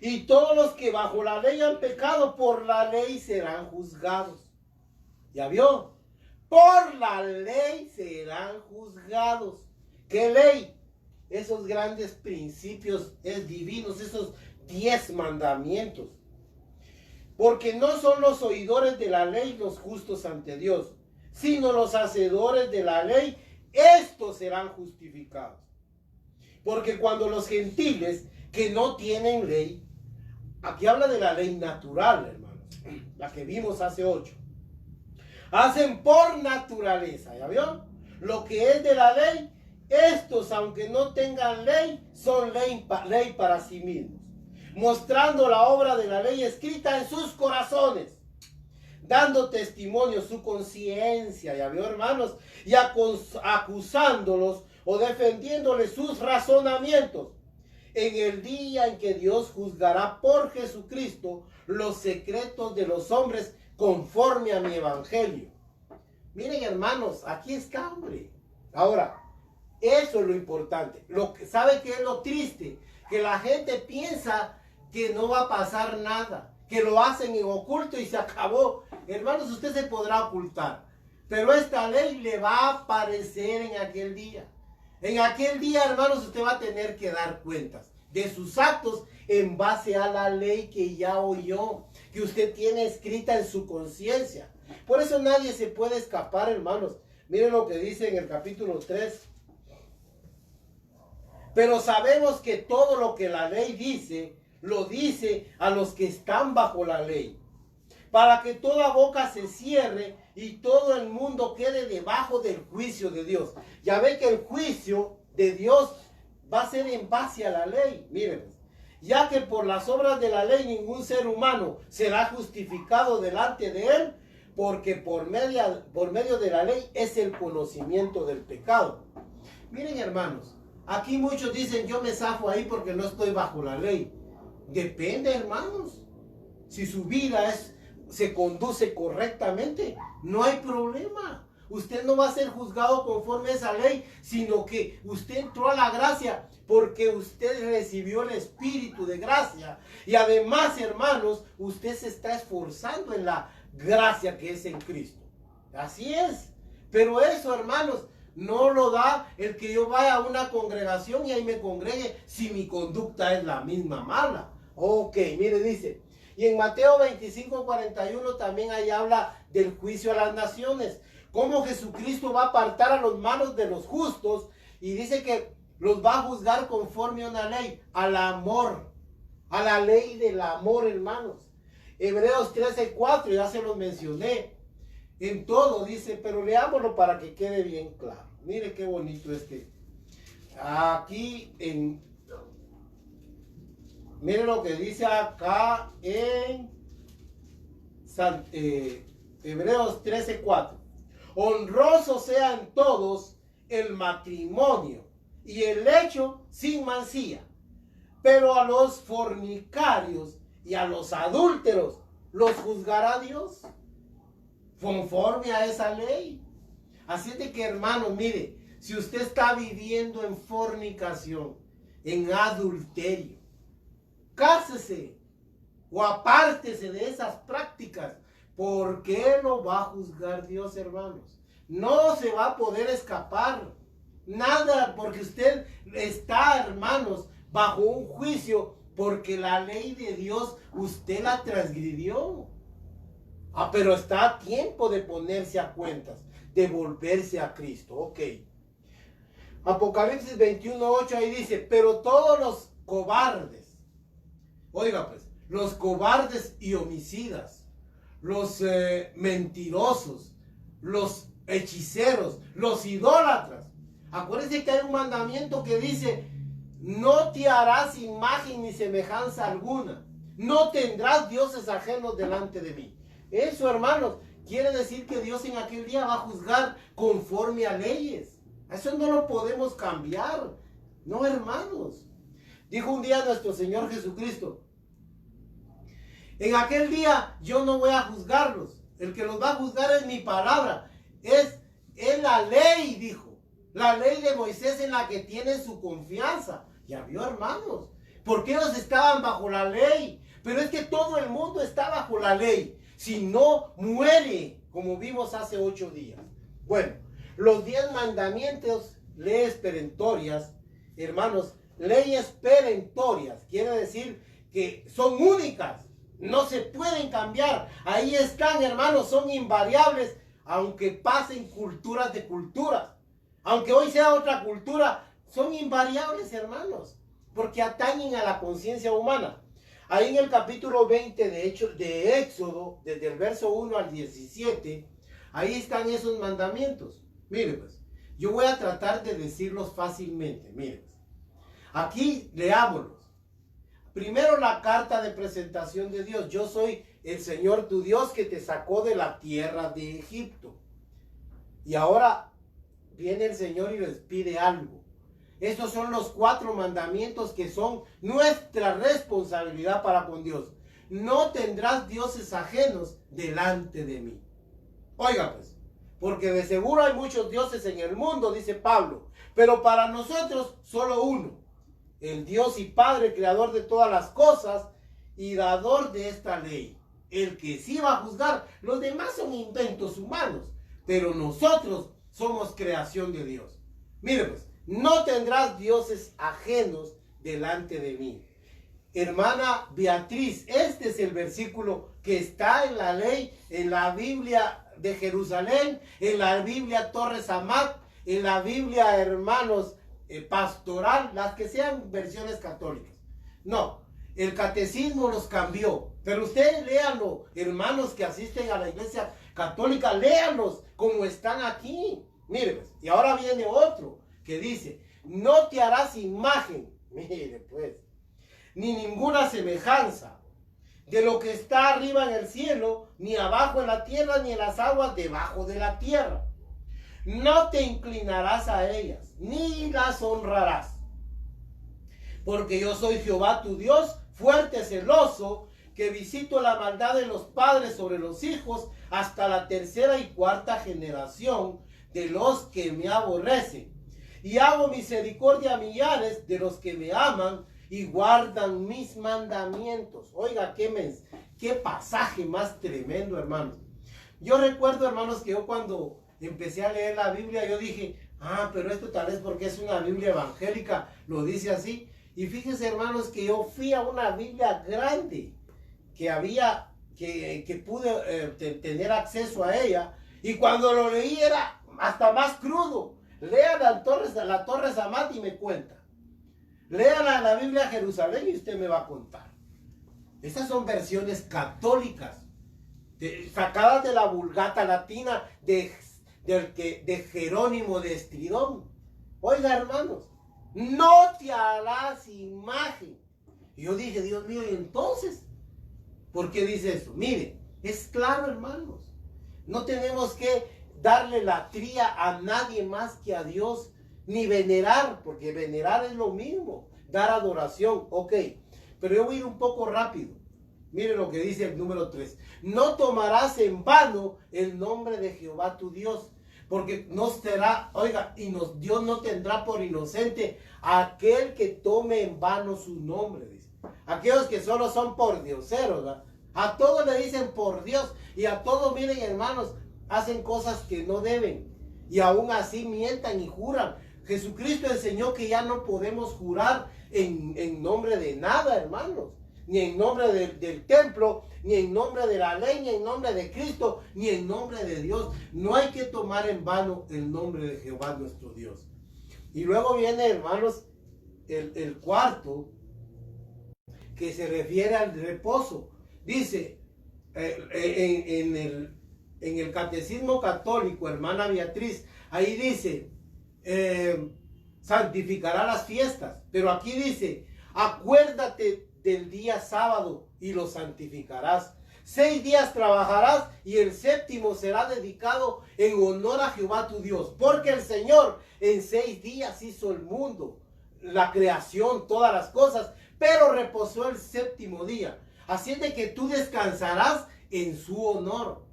Y todos los que bajo la ley han pecado, por la ley serán juzgados. ¿Ya vio? Por la ley serán juzgados. ¿Qué ley? Esos grandes principios divinos, esos 10 mandamientos. Porque no son los oidores de la ley los justos ante Dios, sino los hacedores de la ley, estos serán justificados. Porque cuando los gentiles que no tienen ley, aquí habla de la ley natural, hermanos, la que vimos hace 8, hacen por naturaleza, ¿ya vio? Lo que es de la ley, estos, aunque no tengan ley, son ley para sí mismos, mostrando la obra de la ley escrita en sus corazones, dando testimonio su conciencia, ¿ya vio, hermanos? Y acusándolos o defendiéndoles sus razonamientos, en el día en que Dios juzgará por Jesucristo los secretos de los hombres conforme a mi evangelio. Miren, hermanos, aquí está, hombre. Ahora, eso es lo importante. ¿Sabe qué es lo triste? Que la gente piensa que no va a pasar nada, que lo hacen en oculto y se acabó. Hermanos, usted se podrá ocultar, pero esta ley le va a aparecer en aquel día. En aquel día, hermanos, usted va a tener que dar cuentas de sus actos en base a la ley que ya oyó, que usted tiene escrita en su conciencia. Por eso nadie se puede escapar, hermanos. Miren lo que dice en el capítulo 3. Pero sabemos que todo lo que la ley dice, lo dice a los que están bajo la ley, para que toda boca se cierre y todo el mundo quede debajo del juicio de Dios. Ya ve que el juicio de Dios va a ser en base a la ley. Miren, ya que por las obras de la ley ningún ser humano será justificado delante de él, porque por medio de la ley es el conocimiento del pecado. Miren, hermanos, aquí muchos dicen, yo me zafo ahí porque no estoy bajo la ley. Depende, hermanos. Si su vida se conduce correctamente, no hay problema. Usted no va a ser juzgado conforme a esa ley, sino que usted entró a la gracia porque usted recibió el espíritu de gracia. Y además, hermanos, usted se está esforzando en la gracia que es en Cristo. Así es. Pero eso, hermanos, no lo da el que yo vaya a una congregación y ahí me congregue si mi conducta es la misma mala. Ok, mire, dice, y en Mateo 25:41 también ahí habla del juicio a las naciones. Cómo Jesucristo va a apartar a los malos de los justos y dice que los va a juzgar conforme a una ley, al amor, a la ley del amor, hermanos. Hebreos 13:4, ya se los mencioné. En todo dice, pero leámoslo para que quede bien claro. Mire qué bonito aquí mire lo que dice acá en Hebreos 13:4. Honroso sean todos el matrimonio y el lecho sin mancilla, pero a los fornicarios y a los adúlteros los juzgará Dios conforme a esa ley. Así de que, hermanos, mire, si usted está viviendo en fornicación, en adulterio, cásese o apártese de esas prácticas, porque lo va a juzgar Dios, hermanos. No se va a poder escapar nada, porque usted está, hermanos, bajo un juicio, porque la ley de Dios usted la transgredió. Pero está a tiempo de ponerse a cuentas, de volverse a Cristo. Ok. Apocalipsis 21:8 ahí dice, pero todos los cobardes, oiga pues, los cobardes y homicidas, los mentirosos, los hechiceros, los idólatras. Acuérdense que hay un mandamiento que dice, no te harás imagen ni semejanza alguna, no tendrás dioses ajenos delante de mí. Eso, hermanos, quiere decir que Dios en aquel día va a juzgar conforme a leyes. Eso no lo podemos cambiar. No, hermanos. Dijo un día nuestro Señor Jesucristo, en aquel día yo no voy a juzgarlos. El que los va a juzgar es mi palabra. Es la ley, dijo. La ley de Moisés en la que tienen su confianza. Ya vio, hermanos. Porque ellos estaban bajo la ley. Pero es que todo el mundo está bajo la ley. Si no, muere, como vimos hace 8 días. Bueno, los 10 mandamientos, leyes perentorias, hermanos, leyes perentorias, quiere decir que son únicas, no se pueden cambiar. Ahí están, hermanos, son invariables, aunque pasen culturas de culturas. Aunque hoy sea otra cultura, son invariables, hermanos, porque atañen a la conciencia humana. Ahí en el capítulo 20 de Éxodo, desde el verso 1 al 17, ahí están esos mandamientos. Mire pues, yo voy a tratar de decirlos fácilmente. Mire pues, aquí leámoslos. Primero la carta de presentación de Dios. Yo soy el Señor tu Dios que te sacó de la tierra de Egipto. Y ahora viene el Señor y les pide algo. Estos son los 4 mandamientos que son nuestra responsabilidad para con Dios. No tendrás dioses ajenos delante de mí. Oiga pues, porque de seguro hay muchos dioses en el mundo, dice Pablo, pero para nosotros solo uno, el Dios y Padre, creador de todas las cosas y dador de esta ley. El que sí va a juzgar, los demás son inventos humanos, pero nosotros somos creación de Dios. Mire pues, no tendrás dioses ajenos delante de mí. Hermana Beatriz, este es el versículo que está en la ley, en la Biblia de Jerusalén, en la Biblia Torres Amat, en la Biblia, hermanos, pastoral, las que sean versiones católicas. No, el catecismo los cambió, pero ustedes léanlo, hermanos que asisten a la iglesia católica, léanlos como están aquí. Mire pues, y ahora viene otro que dice, no te harás imagen, mire pues, ni ninguna semejanza de lo que está arriba en el cielo, ni abajo en la tierra, ni en las aguas debajo de la tierra. No te inclinarás a ellas, ni las honrarás. Porque yo soy Jehová tu Dios, fuerte, celoso, que visito la maldad de los padres sobre los hijos hasta la 3ª y 4ª generación de los que me aborrecen. Y hago misericordia a millares de los que me aman y guardan mis mandamientos. Oiga, qué pasaje más tremendo, hermanos. Yo recuerdo, hermanos, que yo cuando empecé a leer la Biblia, yo dije, pero esto tal vez porque es una Biblia evangélica, lo dice así. Y fíjense, hermanos, que yo fui a una Biblia grande, que pude tener acceso a ella. Y cuando lo leí era hasta más crudo. Lean la Torre Samat y me cuenta. Lean la Biblia Jerusalén y usted me va a contar. Estas son versiones católicas, sacadas de la Vulgata Latina de Jerónimo de Estridón. Oiga, hermanos, no te harás imagen. Y yo dije, Dios mío, ¿y entonces? ¿Por qué dice eso? Mire, es claro, hermanos. No tenemos que darle latría a nadie más que a Dios, ni venerar, porque venerar es lo mismo, dar adoración, ok. Pero yo voy a ir un poco rápido. Mire lo que dice el número 3. No tomarás en vano el nombre de Jehová tu Dios, porque no será, oiga, Dios no tendrá por inocente a aquel que tome en vano su nombre, dice. Aquellos que solo son por dioseros, ¿verdad? A todos le dicen por Dios, y a todos, miren, hermanos, hacen cosas que no deben, y aún así mientan y juran. Jesucristo enseñó que ya no podemos jurar en nombre de nada, hermanos. Ni en nombre del templo, ni en nombre de la ley, ni en nombre de Cristo, ni en nombre de Dios. No hay que tomar en vano el nombre de Jehová nuestro Dios. Y luego viene, hermanos, el cuarto, que se refiere al reposo. Dice, en el Catecismo Católico, hermana Beatriz, ahí dice, santificará las fiestas. Pero aquí dice, acuérdate del día sábado y lo santificarás. 6 días trabajarás y el séptimo será dedicado en honor a Jehová tu Dios. Porque el Señor en 6 días hizo el mundo, la creación, todas las cosas, pero reposó el séptimo día. Así es de que tú descansarás en su honor.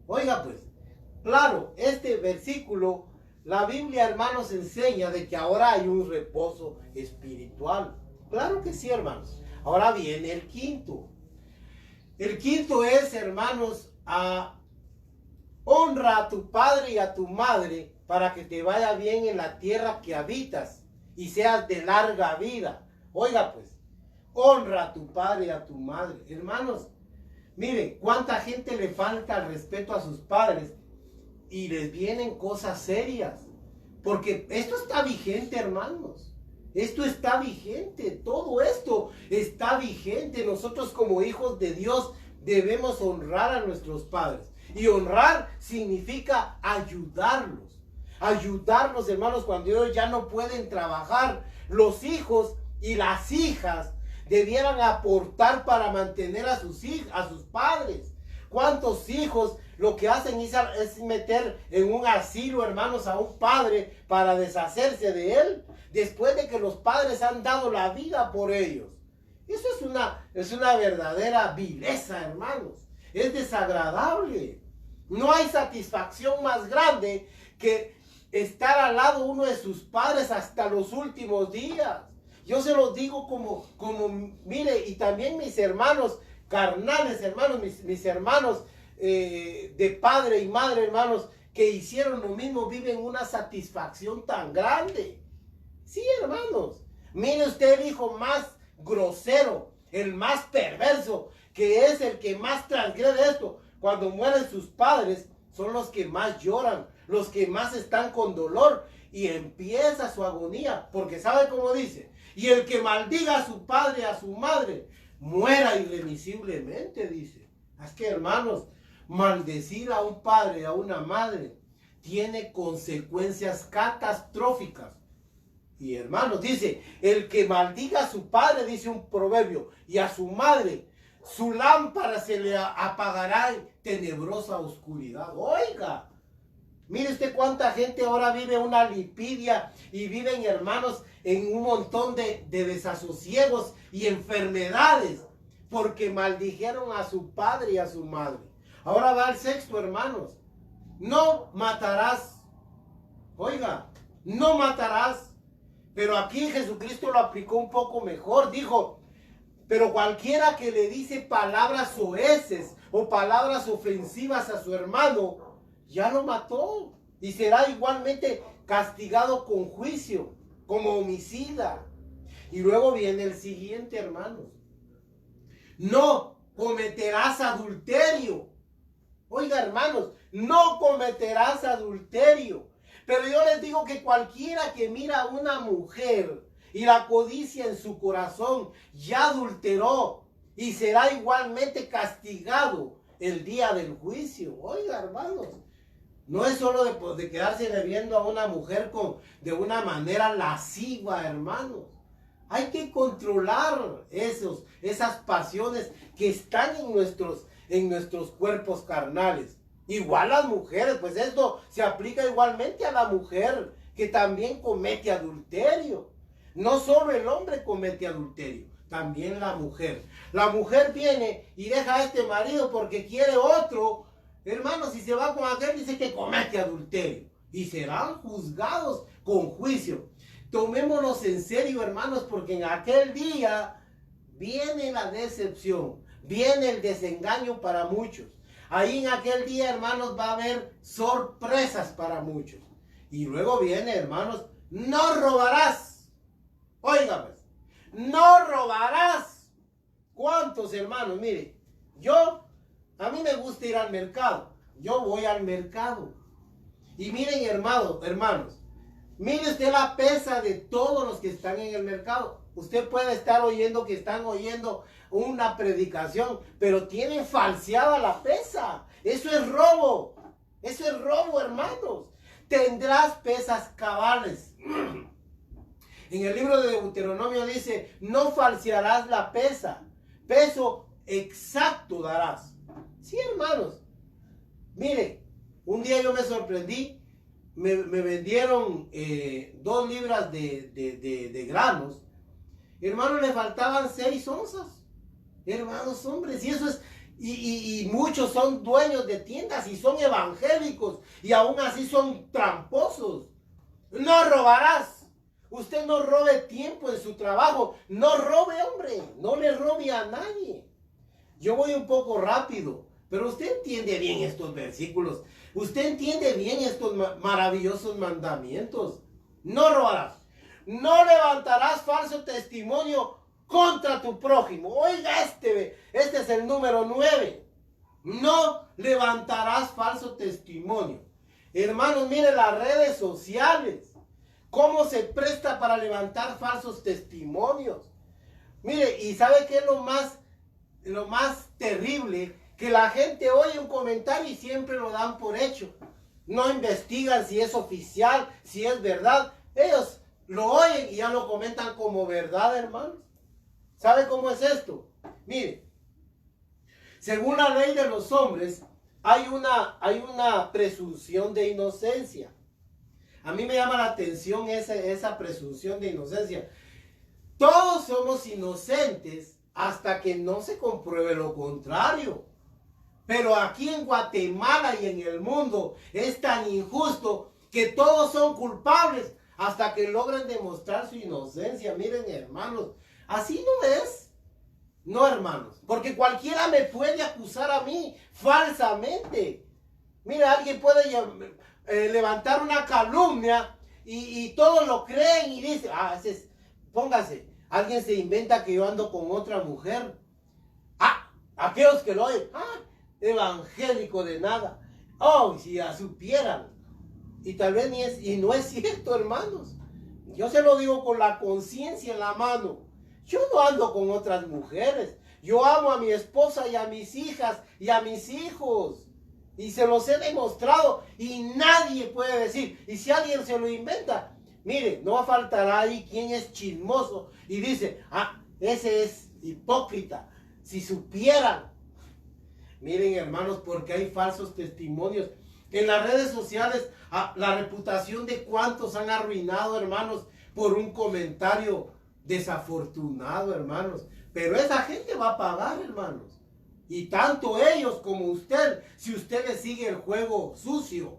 Oiga pues, claro, este versículo, la Biblia, hermanos, enseña de que ahora hay un reposo espiritual. Claro que sí, hermanos. Ahora viene el quinto. El quinto es, hermanos, honra a tu padre y a tu madre para que te vaya bien en la tierra que habitas y seas de larga vida. Oiga pues, honra a tu padre y a tu madre. Hermanos, miren, cuánta gente le falta el respeto a sus padres y les vienen cosas serias. Porque esto está vigente, hermanos. Esto está vigente, todo esto está vigente. Nosotros como hijos de Dios debemos honrar a nuestros padres. Y honrar significa ayudarlos. Ayudarlos, hermanos, cuando ellos ya no pueden trabajar. Los hijos y las hijas debieran aportar para mantener a sus padres. ¿Cuántos hijos lo que hacen es meter en un asilo, hermanos, a un padre para deshacerse de él? Después de que los padres han dado la vida por ellos. Eso es una verdadera vileza, hermanos. Es desagradable. No hay satisfacción más grande que estar al lado uno de sus padres hasta los últimos días. Yo se los digo mire, y también mis hermanos carnales, hermanos, mis hermanos de padre y madre, hermanos, que hicieron lo mismo, viven una satisfacción tan grande. Sí, hermanos. Mire usted el hijo más grosero, el más perverso, que es el que más transgrede esto. Cuando mueren sus padres, son los que más lloran, los que más están con dolor, y empieza su agonía, porque ¿sabe cómo dice? Y el que maldiga a su padre y a su madre, muera irremisiblemente, dice. Es que, hermanos, maldecir a un padre y a una madre tiene consecuencias catastróficas. Y hermanos, dice, el que maldiga a su padre, dice un proverbio, y a su madre, su lámpara se le apagará en tenebrosa oscuridad. Oiga, mire usted cuánta gente ahora vive una lipidia y viven, hermanos, en un montón de desasosiegos y enfermedades porque maldijeron a su padre y a su madre. Ahora va el sexto, hermanos. No matarás. Oiga, no matarás. Pero aquí Jesucristo lo aplicó un poco mejor. Dijo, Pero cualquiera que le dice palabras soeces o palabras ofensivas a su hermano, ya lo mató y será igualmente castigado con juicio, como homicida. Y luego viene el siguiente, hermanos. No cometerás adulterio. Oiga, hermanos, no cometerás adulterio. Pero yo les digo que cualquiera que mira a una mujer y la codicia en su corazón, ya adulteró y será igualmente castigado el día del juicio. Oiga, hermanos, no es solo de quedarse viendo a una mujer de una manera lasciva, hermanos. Hay que controlar esas pasiones que están en nuestros cuerpos carnales. Igual las mujeres, pues esto se aplica igualmente a la mujer que también comete adulterio. No solo el hombre comete adulterio, también la mujer. La mujer viene y deja a este marido porque quiere otro. Hermanos, si se va con aquel, dice que comete adulterio. Y serán juzgados con juicio. Tomémonos en serio, hermanos, porque en aquel día viene la decepción, viene el desengaño para muchos. Ahí en aquel día, hermanos, va a haber sorpresas para muchos. Y luego viene, hermanos, no robarás. Óigame, no robarás. ¿Cuántos, hermanos? Mire, a mí me gusta ir al mercado. Yo voy al mercado. Y miren, hermanos, mire usted la pesa de todos los que están en el mercado. Usted puede estar oyendo que están oyendo una predicación, pero tienen falseada la pesa. Eso es robo. Eso es robo, hermanos. Tendrás pesas cabales. En el libro de Deuteronomio dice, no falsearás la pesa. Peso exacto darás. Sí, hermanos. Mire, un día yo me sorprendí. Me vendieron 2 libras de granos. Hermanos, le faltaban 6 onzas. Hermanos, hombres, y eso es, y muchos son dueños de tiendas y son evangélicos y aún así son tramposos. No robarás. Usted no robe tiempo en su trabajo. No robe, hombre. No le robe a nadie. Yo voy un poco rápido, pero usted entiende bien estos versículos. Usted entiende bien estos maravillosos mandamientos. No robarás. No levantarás falso testimonio contra tu prójimo. Oiga, este es el número 9. No levantarás falso testimonio. Hermanos, miren las redes sociales. Cómo se presta para levantar falsos testimonios. Mire, y ¿sabe qué es lo más terrible? Que la gente oye un comentario y siempre lo dan por hecho. No investigan si es oficial, si es verdad. Ellos lo oyen y ya lo comentan como verdad, hermanos. ¿Sabe cómo es esto? Mire, según la ley de los hombres, hay una presunción de inocencia. A mí me llama la atención esa presunción de inocencia. Todos somos inocentes hasta que no se compruebe lo contrario. Pero aquí en Guatemala y en el mundo es tan injusto que todos son culpables hasta que logren demostrar su inocencia. Miren, hermanos, así no es. No, hermanos, porque cualquiera me puede acusar a mí falsamente. Mira, alguien puede levantar una calumnia y todos lo creen y dicen, póngase, alguien se inventa que yo ando con otra mujer. Aquellos que lo oyen, evangélico de nada. Oh, si ya supieran. Y tal vez no es cierto, hermanos. Yo se lo digo con la conciencia en la mano. Yo no ando con otras mujeres. Yo amo a mi esposa y a mis hijas y a mis hijos. Y se los he demostrado y nadie puede decir. Y si alguien se lo inventa, mire, no faltará ahí quien es chismoso y dice, ese es hipócrita. Si supieran. Miren, hermanos, porque hay falsos testimonios. En las redes sociales, la reputación de cuántos han arruinado, hermanos, por un comentario desafortunado, hermanos. Pero esa gente va a pagar, hermanos. Y tanto ellos como usted, si usted le sigue el juego sucio,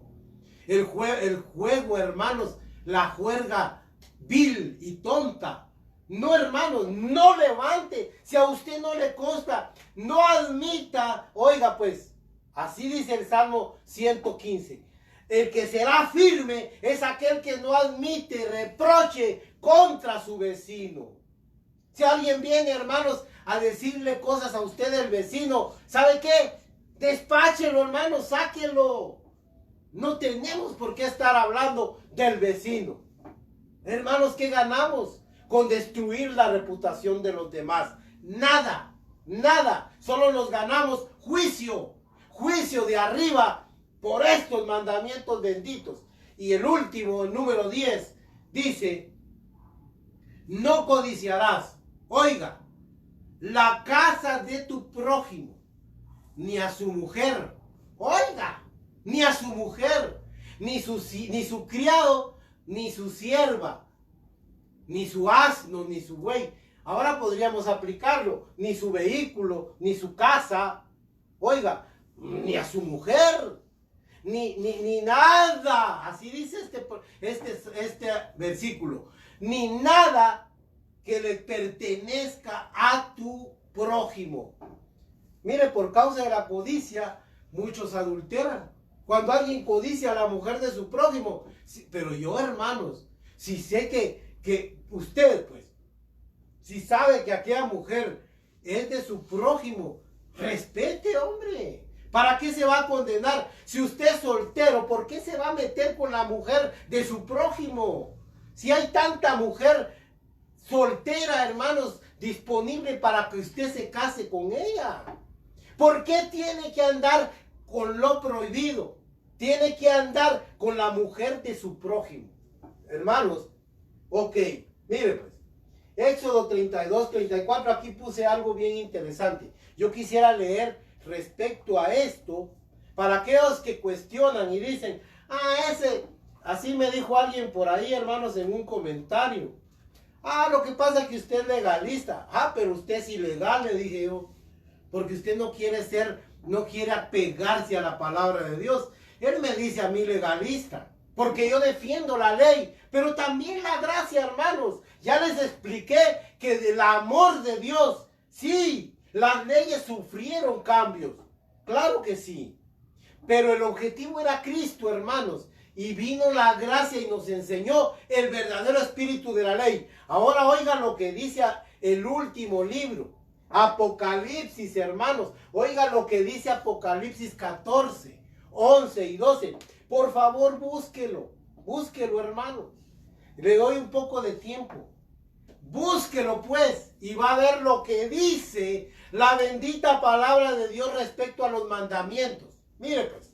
el juego, hermanos, la juerga vil y tonta No, hermanos, no levante. Si a usted no le consta, no admita. Oiga, pues, así dice el Salmo 115. El que será firme es aquel que no admite reproche contra su vecino. Si alguien viene, hermanos, a decirle cosas a usted del vecino, ¿sabe qué? Despáchelo, hermanos, sáquelo. No tenemos por qué estar hablando del vecino. Hermanos, ¿qué ganamos con destruir la reputación de los demás? Nada, nada. Solo nos ganamos juicio, juicio de arriba por estos mandamientos benditos. Y el último, el número 10, dice, no codiciarás, oiga, la casa de tu prójimo, ni a su mujer, oiga, ni a su mujer, ni su criado, ni su sierva, ni su asno, ni su buey. Ahora podríamos aplicarlo, ni su vehículo, ni su casa, oiga, ni a su mujer, ni nada. Así dice este versículo. Ni nada que le pertenezca a tu prójimo. Mire, por causa de la codicia, muchos adulteran. Cuando alguien codicia a la mujer de su prójimo. Pero yo, hermanos, si sé que usted, pues, si sabe que aquella mujer es de su prójimo, respete, hombre. ¿Para qué se va a condenar? Si usted es soltero, ¿por qué se va a meter con la mujer de su prójimo? Si hay tanta mujer soltera, hermanos, disponible para que usted se case con ella. ¿Por qué tiene que andar con lo prohibido? Tiene que andar con la mujer de su prójimo. Hermanos, ok, mire pues. Éxodo 32, 34, aquí puse algo bien interesante. Yo quisiera leer respecto a esto, para aquellos que cuestionan y dicen, así me dijo alguien por ahí, hermanos, en un comentario. Lo que pasa es que usted es legalista. Pero usted es ilegal, le dije yo, porque usted no quiere apegarse a la palabra de Dios. Él me dice a mí legalista, porque yo defiendo la ley, pero también la gracia, hermanos. Ya les expliqué que del amor de Dios, sí, las leyes sufrieron cambios, claro que sí, pero el objetivo era Cristo, hermanos, y vino la gracia y nos enseñó el verdadero espíritu de la ley. Ahora oigan lo que dice el último libro, Apocalipsis, hermanos. Oigan lo que dice Apocalipsis 14, 11 y 12. Por favor, búsquelo, hermanos. Le doy un poco de tiempo. Búsquelo pues y va a ver lo que dice la bendita palabra de Dios respecto a los mandamientos. Mire pues.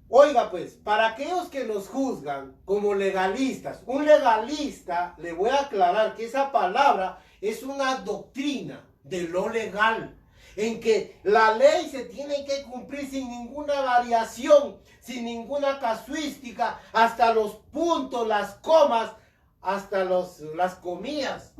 Oiga pues, para aquellos que nos juzgan como legalistas, un legalista, le voy a aclarar que esa palabra es una doctrina de lo legal, en que la ley se tiene que cumplir sin ninguna variación, sin ninguna casuística, hasta los puntos, las comas, hasta las comillas,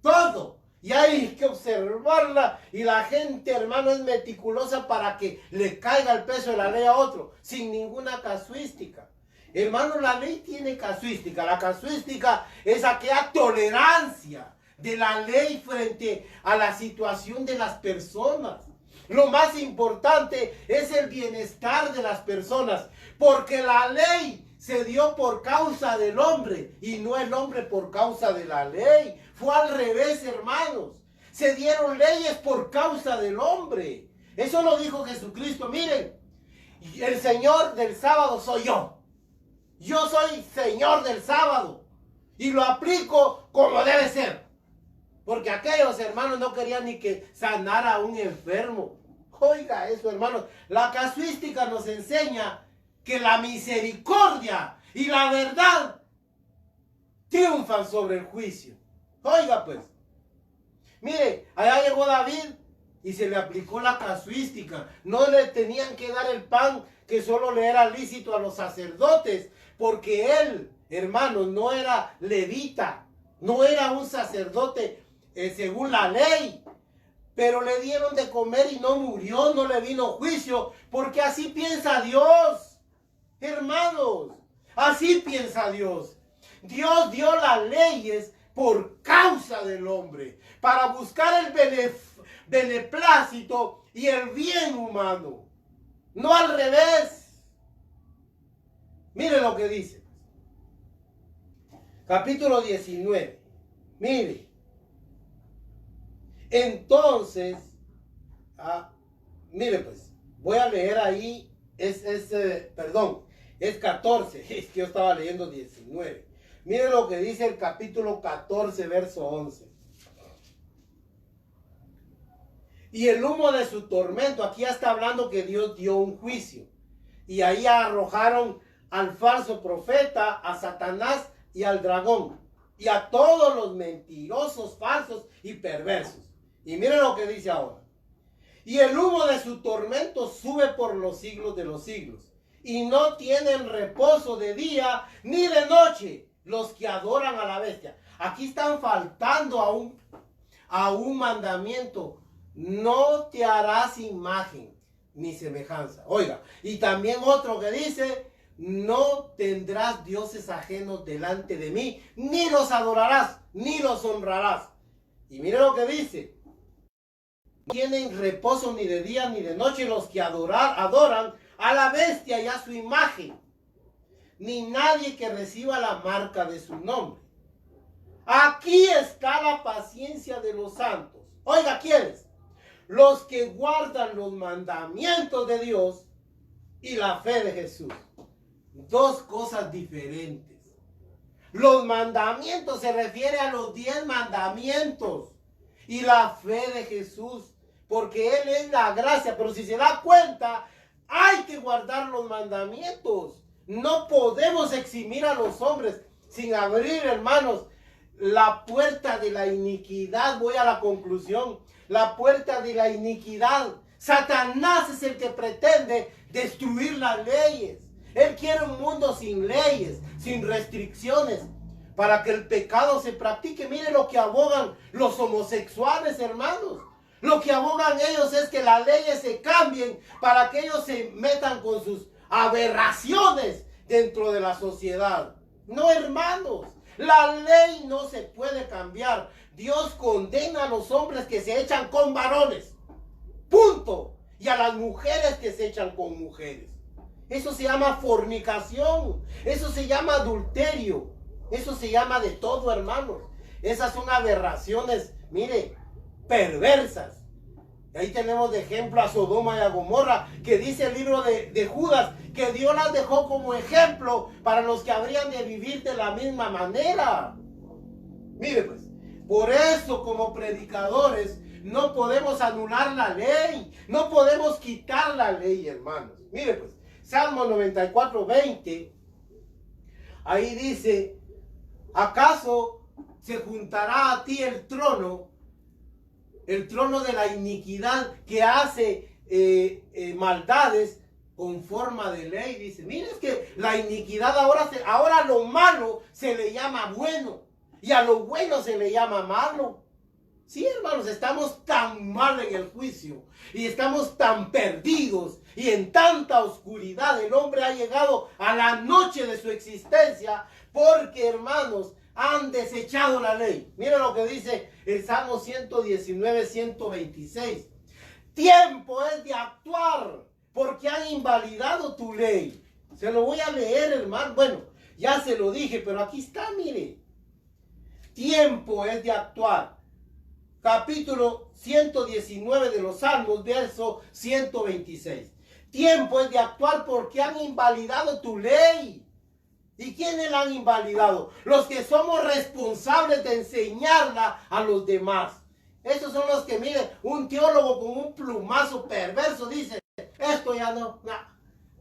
todo. Y hay que observarla, y la gente, hermano, es meticulosa para que le caiga el peso de la ley a otro, sin ninguna casuística. Hermano, la ley tiene casuística. La casuística es aquella tolerancia de la ley frente a la situación de las personas. Lo más importante es el bienestar de las personas, porque la ley se dio por causa del hombre y no el hombre por causa de la ley. Fue al revés, hermanos. Se dieron leyes por causa del hombre. Eso lo dijo Jesucristo. Miren, el Señor del sábado soy yo. Yo soy Señor del sábado y lo aplico como debe ser. Porque aquellos hermanos no querían ni que sanara a un enfermo. Oiga eso, hermanos. La casuística nos enseña que la misericordia y la verdad triunfan sobre el juicio. Oiga pues, mire, allá llegó David y se le aplicó la casuística. No le tenían que dar el pan que solo le era lícito a los sacerdotes, porque él, hermanos, no era levita, no era un sacerdote según la ley. Pero le dieron de comer y no murió, no le vino juicio, porque así piensa Dios. Hermanos, así piensa Dios. Dios dio las leyes por causa del hombre, para buscar el beneplácito y el bien humano, no al revés. Mire lo que dice. Capítulo 19. Mire. Entonces, mire pues, voy a leer ahí, es 14, es que yo estaba leyendo 19. Mire lo que dice el capítulo 14, verso 11. Y el humo de su tormento, aquí ya está hablando que Dios dio un juicio. Y ahí arrojaron al falso profeta, a Satanás y al dragón. Y a todos los mentirosos, falsos y perversos. Y miren lo que dice ahora. Y el humo de su tormento sube por los siglos de los siglos. Y no tienen reposo de día ni de noche los que adoran a la bestia. Aquí están faltando a un mandamiento. No te harás imagen ni semejanza. Oiga, y también otro que dice, no tendrás dioses ajenos delante de mí, ni los adorarás, ni los honrarás. Y mire lo que dice. No tienen reposo ni de día ni de noche los que adoran a la bestia y a su imagen, ni nadie que reciba la marca de su nombre. Aquí está la paciencia de los santos. Oiga, ¿quiénes? Los que guardan los mandamientos de Dios y la fe de Jesús. Dos cosas diferentes. Los mandamientos se refiere a los 10 mandamientos y la fe de Jesús, porque Él es la gracia. Pero si se da cuenta, hay que guardar los mandamientos. No podemos eximir a los hombres sin abrir, hermanos, la puerta de la iniquidad. Voy a la conclusión. La puerta de la iniquidad. Satanás es el que pretende destruir las leyes. Él quiere un mundo sin leyes, sin restricciones, para que el pecado se practique. Mire lo que abogan los homosexuales, hermanos. Lo que abogan ellos es que las leyes se cambien para que ellos se metan con sus aberraciones dentro de la sociedad. No, hermanos, la ley no se puede cambiar. Dios condena a los hombres que se echan con varones. Punto. Y a las mujeres que se echan con mujeres. Eso se llama fornicación. Eso se llama adulterio. Eso se llama de todo, hermanos. Esas son aberraciones, mire, perversas. Ahí tenemos de ejemplo a Sodoma y a Gomorra, que dice el libro de Judas, que Dios las dejó como ejemplo para los que habrían de vivir de la misma manera. Mire pues, por eso como predicadores no podemos anular la ley, no podemos quitar la ley, hermanos. Mire pues, Salmo 94, 20, ahí dice, ¿acaso se juntará a ti el trono de la iniquidad que hace maldades con forma de ley? Dice, mire, es que la iniquidad ahora lo malo se le llama bueno y a lo bueno se le llama malo. Sí, hermanos, estamos tan mal en el juicio y estamos tan perdidos y en tanta oscuridad. El hombre ha llegado a la noche de su existencia porque, hermanos, han desechado la ley. Miren lo que dice el Salmo 119, 126. Tiempo es de actuar porque han invalidado tu ley. Se lo voy a leer, hermano. Bueno, ya se lo dije, pero aquí está, mire. Tiempo es de actuar. Capítulo 119 de los Salmos, verso 126. Tiempo es de actuar porque han invalidado tu ley. ¿Y quiénes la han invalidado? Los que somos responsables de enseñarla a los demás. Esos son los que, miren, un teólogo con un plumazo perverso dice, esto ya no,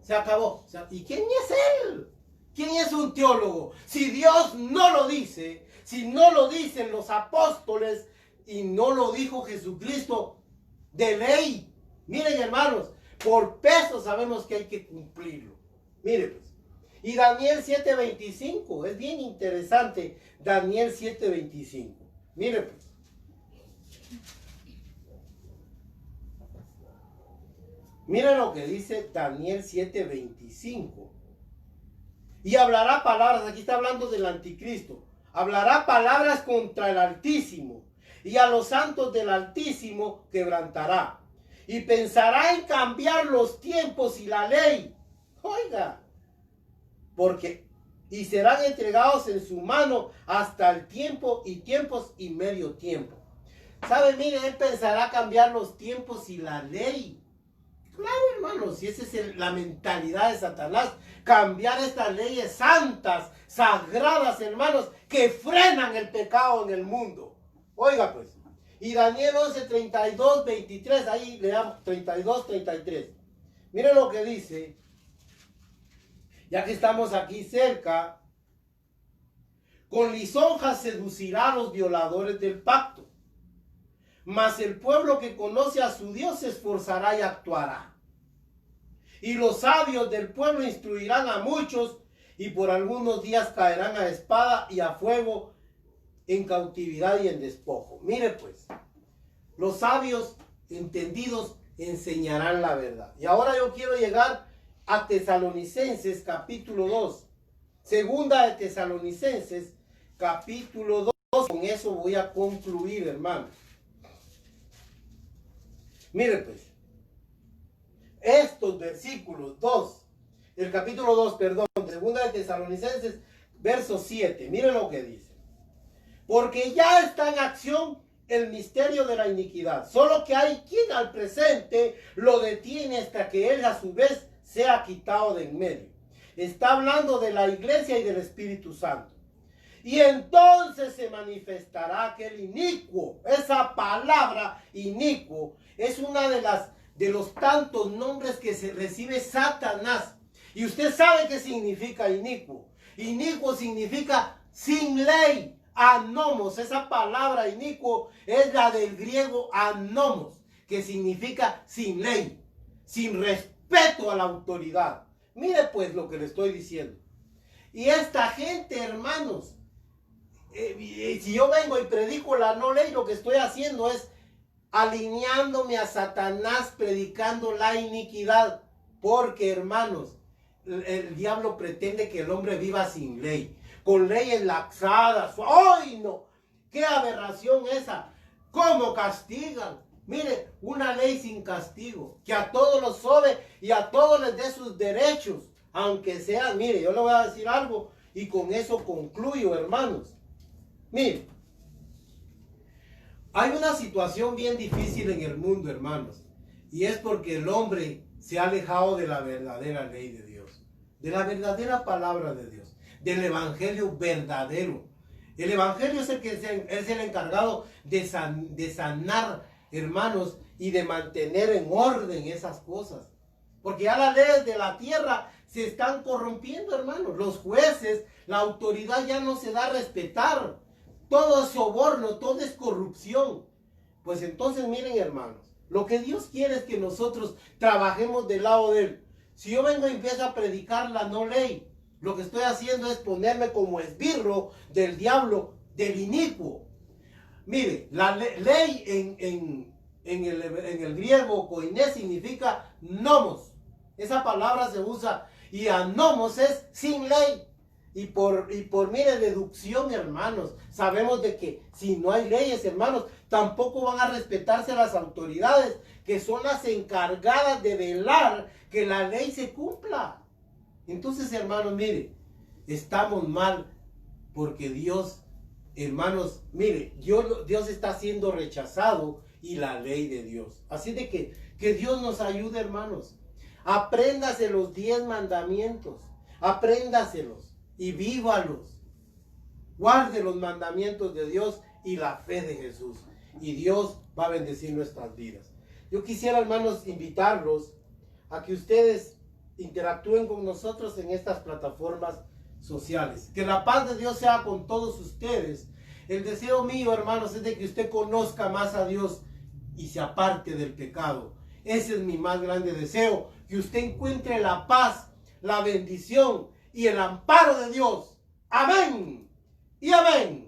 se acabó. ¿Y quién es él? ¿Quién es un teólogo? Si Dios no lo dice, si no lo dicen los apóstoles y no lo dijo Jesucristo de ley. Miren, hermanos, por peso sabemos que hay que cumplirlo. Miren pues. Y Daniel 7:25, es bien interesante, Daniel 7:25. Mire pues. Miren lo que dice Daniel 7:25. Y hablará palabras, aquí está hablando del anticristo. hablará palabras contra el Altísimo, y a los santos del Altísimo quebrantará, y pensará en cambiar los tiempos y la ley. Oiga, y serán entregados en su mano hasta el tiempo y tiempos y medio tiempo. ¿Sabe? Mire, él pensará cambiar los tiempos y la ley. Claro, hermanos, si esa es la mentalidad de Satanás, cambiar estas leyes santas, sagradas, hermanos, que frenan el pecado en el mundo. Oiga pues, y Daniel 11, 32, 23, ahí leamos 32, 33. Miren lo que dice, ya que estamos aquí cerca: con lisonjas seducirá a los violadores del pacto, mas el pueblo que conoce a su Dios se esforzará y actuará. Y los sabios del pueblo instruirán a muchos, y por algunos días caerán a espada y a fuego, en cautividad y en despojo. Mire pues, los sabios entendidos enseñarán la verdad. Y ahora yo quiero llegar a Tesalonicenses capítulo 2. Segunda de Tesalonicenses capítulo 2. Con eso voy a concluir, hermanos. Mire pues, estos versículos 2, el capítulo 2, perdón, segunda de Tesalonicenses, verso 7, miren lo que dice: porque ya está en acción el misterio de la iniquidad, solo que hay quien al presente lo detiene hasta que él a su vez sea quitado de en medio. Está hablando de la iglesia y del Espíritu Santo. Y entonces se manifestará aquel inicuo. Esa palabra inicuo es una de los tantos nombres que se recibe Satanás. Y usted sabe qué significa inicuo. Inicuo significa sin ley. Anomos, esa palabra inicuo es la del griego anomos, que significa sin ley, sin respeto a la autoridad. Mire pues lo que le estoy diciendo. Y esta gente, hermanos, si yo vengo y predico la no ley, lo que estoy haciendo es alineándome a Satanás, predicando la iniquidad. Porque, hermanos, el diablo pretende que el hombre viva sin ley, con leyes laxadas. ¡Ay, no! ¡Qué aberración esa! ¿Cómo castigan? Mire, una ley sin castigo, que a todos los sobe y a todos les dé sus derechos, aunque sean, mire, yo le voy a decir algo y con eso concluyo, hermanos. Mire, hay una situación bien difícil en el mundo, hermanos, y es porque el hombre se ha alejado de la verdadera ley de Dios, de la verdadera palabra de Dios, del evangelio verdadero. El evangelio es el encargado de sanar, hermanos, y de mantener en orden esas cosas. Porque ya las leyes de la tierra se están corrompiendo, hermanos. Los jueces, la autoridad ya no se da a respetar. Todo es soborno, todo es corrupción. Pues entonces miren, hermanos, lo que Dios quiere es que nosotros trabajemos del lado de Él. Si yo vengo y empiezo a predicar la no ley, lo que estoy haciendo es ponerme como esbirro del diablo, del inicuo. Mire, la ley en el griego koiné significa nomos. Esa palabra se usa, y anomos es sin ley. Y por mire, deducción, hermanos, sabemos de que si no hay leyes, hermanos, tampoco van a respetarse las autoridades, que son las encargadas de velar que la ley se cumpla. Entonces, hermanos, mire, estamos mal porque Dios, hermanos, mire, Dios está siendo rechazado y la ley de Dios. Así de que Dios nos ayude, hermanos. Apréndase los 10 mandamientos, apréndaselos y vívalos. Guarde los mandamientos de Dios y la fe de Jesús, y Dios va a bendecir nuestras vidas. Yo quisiera, hermanos, invitarlos a que ustedes interactúen con nosotros en estas plataformas sociales. Que la paz de Dios sea con todos ustedes. El deseo mío, hermanos, es de que usted conozca más a Dios y se aparte del pecado. Ese es mi más grande deseo, que usted encuentre la paz, la bendición y el amparo de Dios. Amén y amén.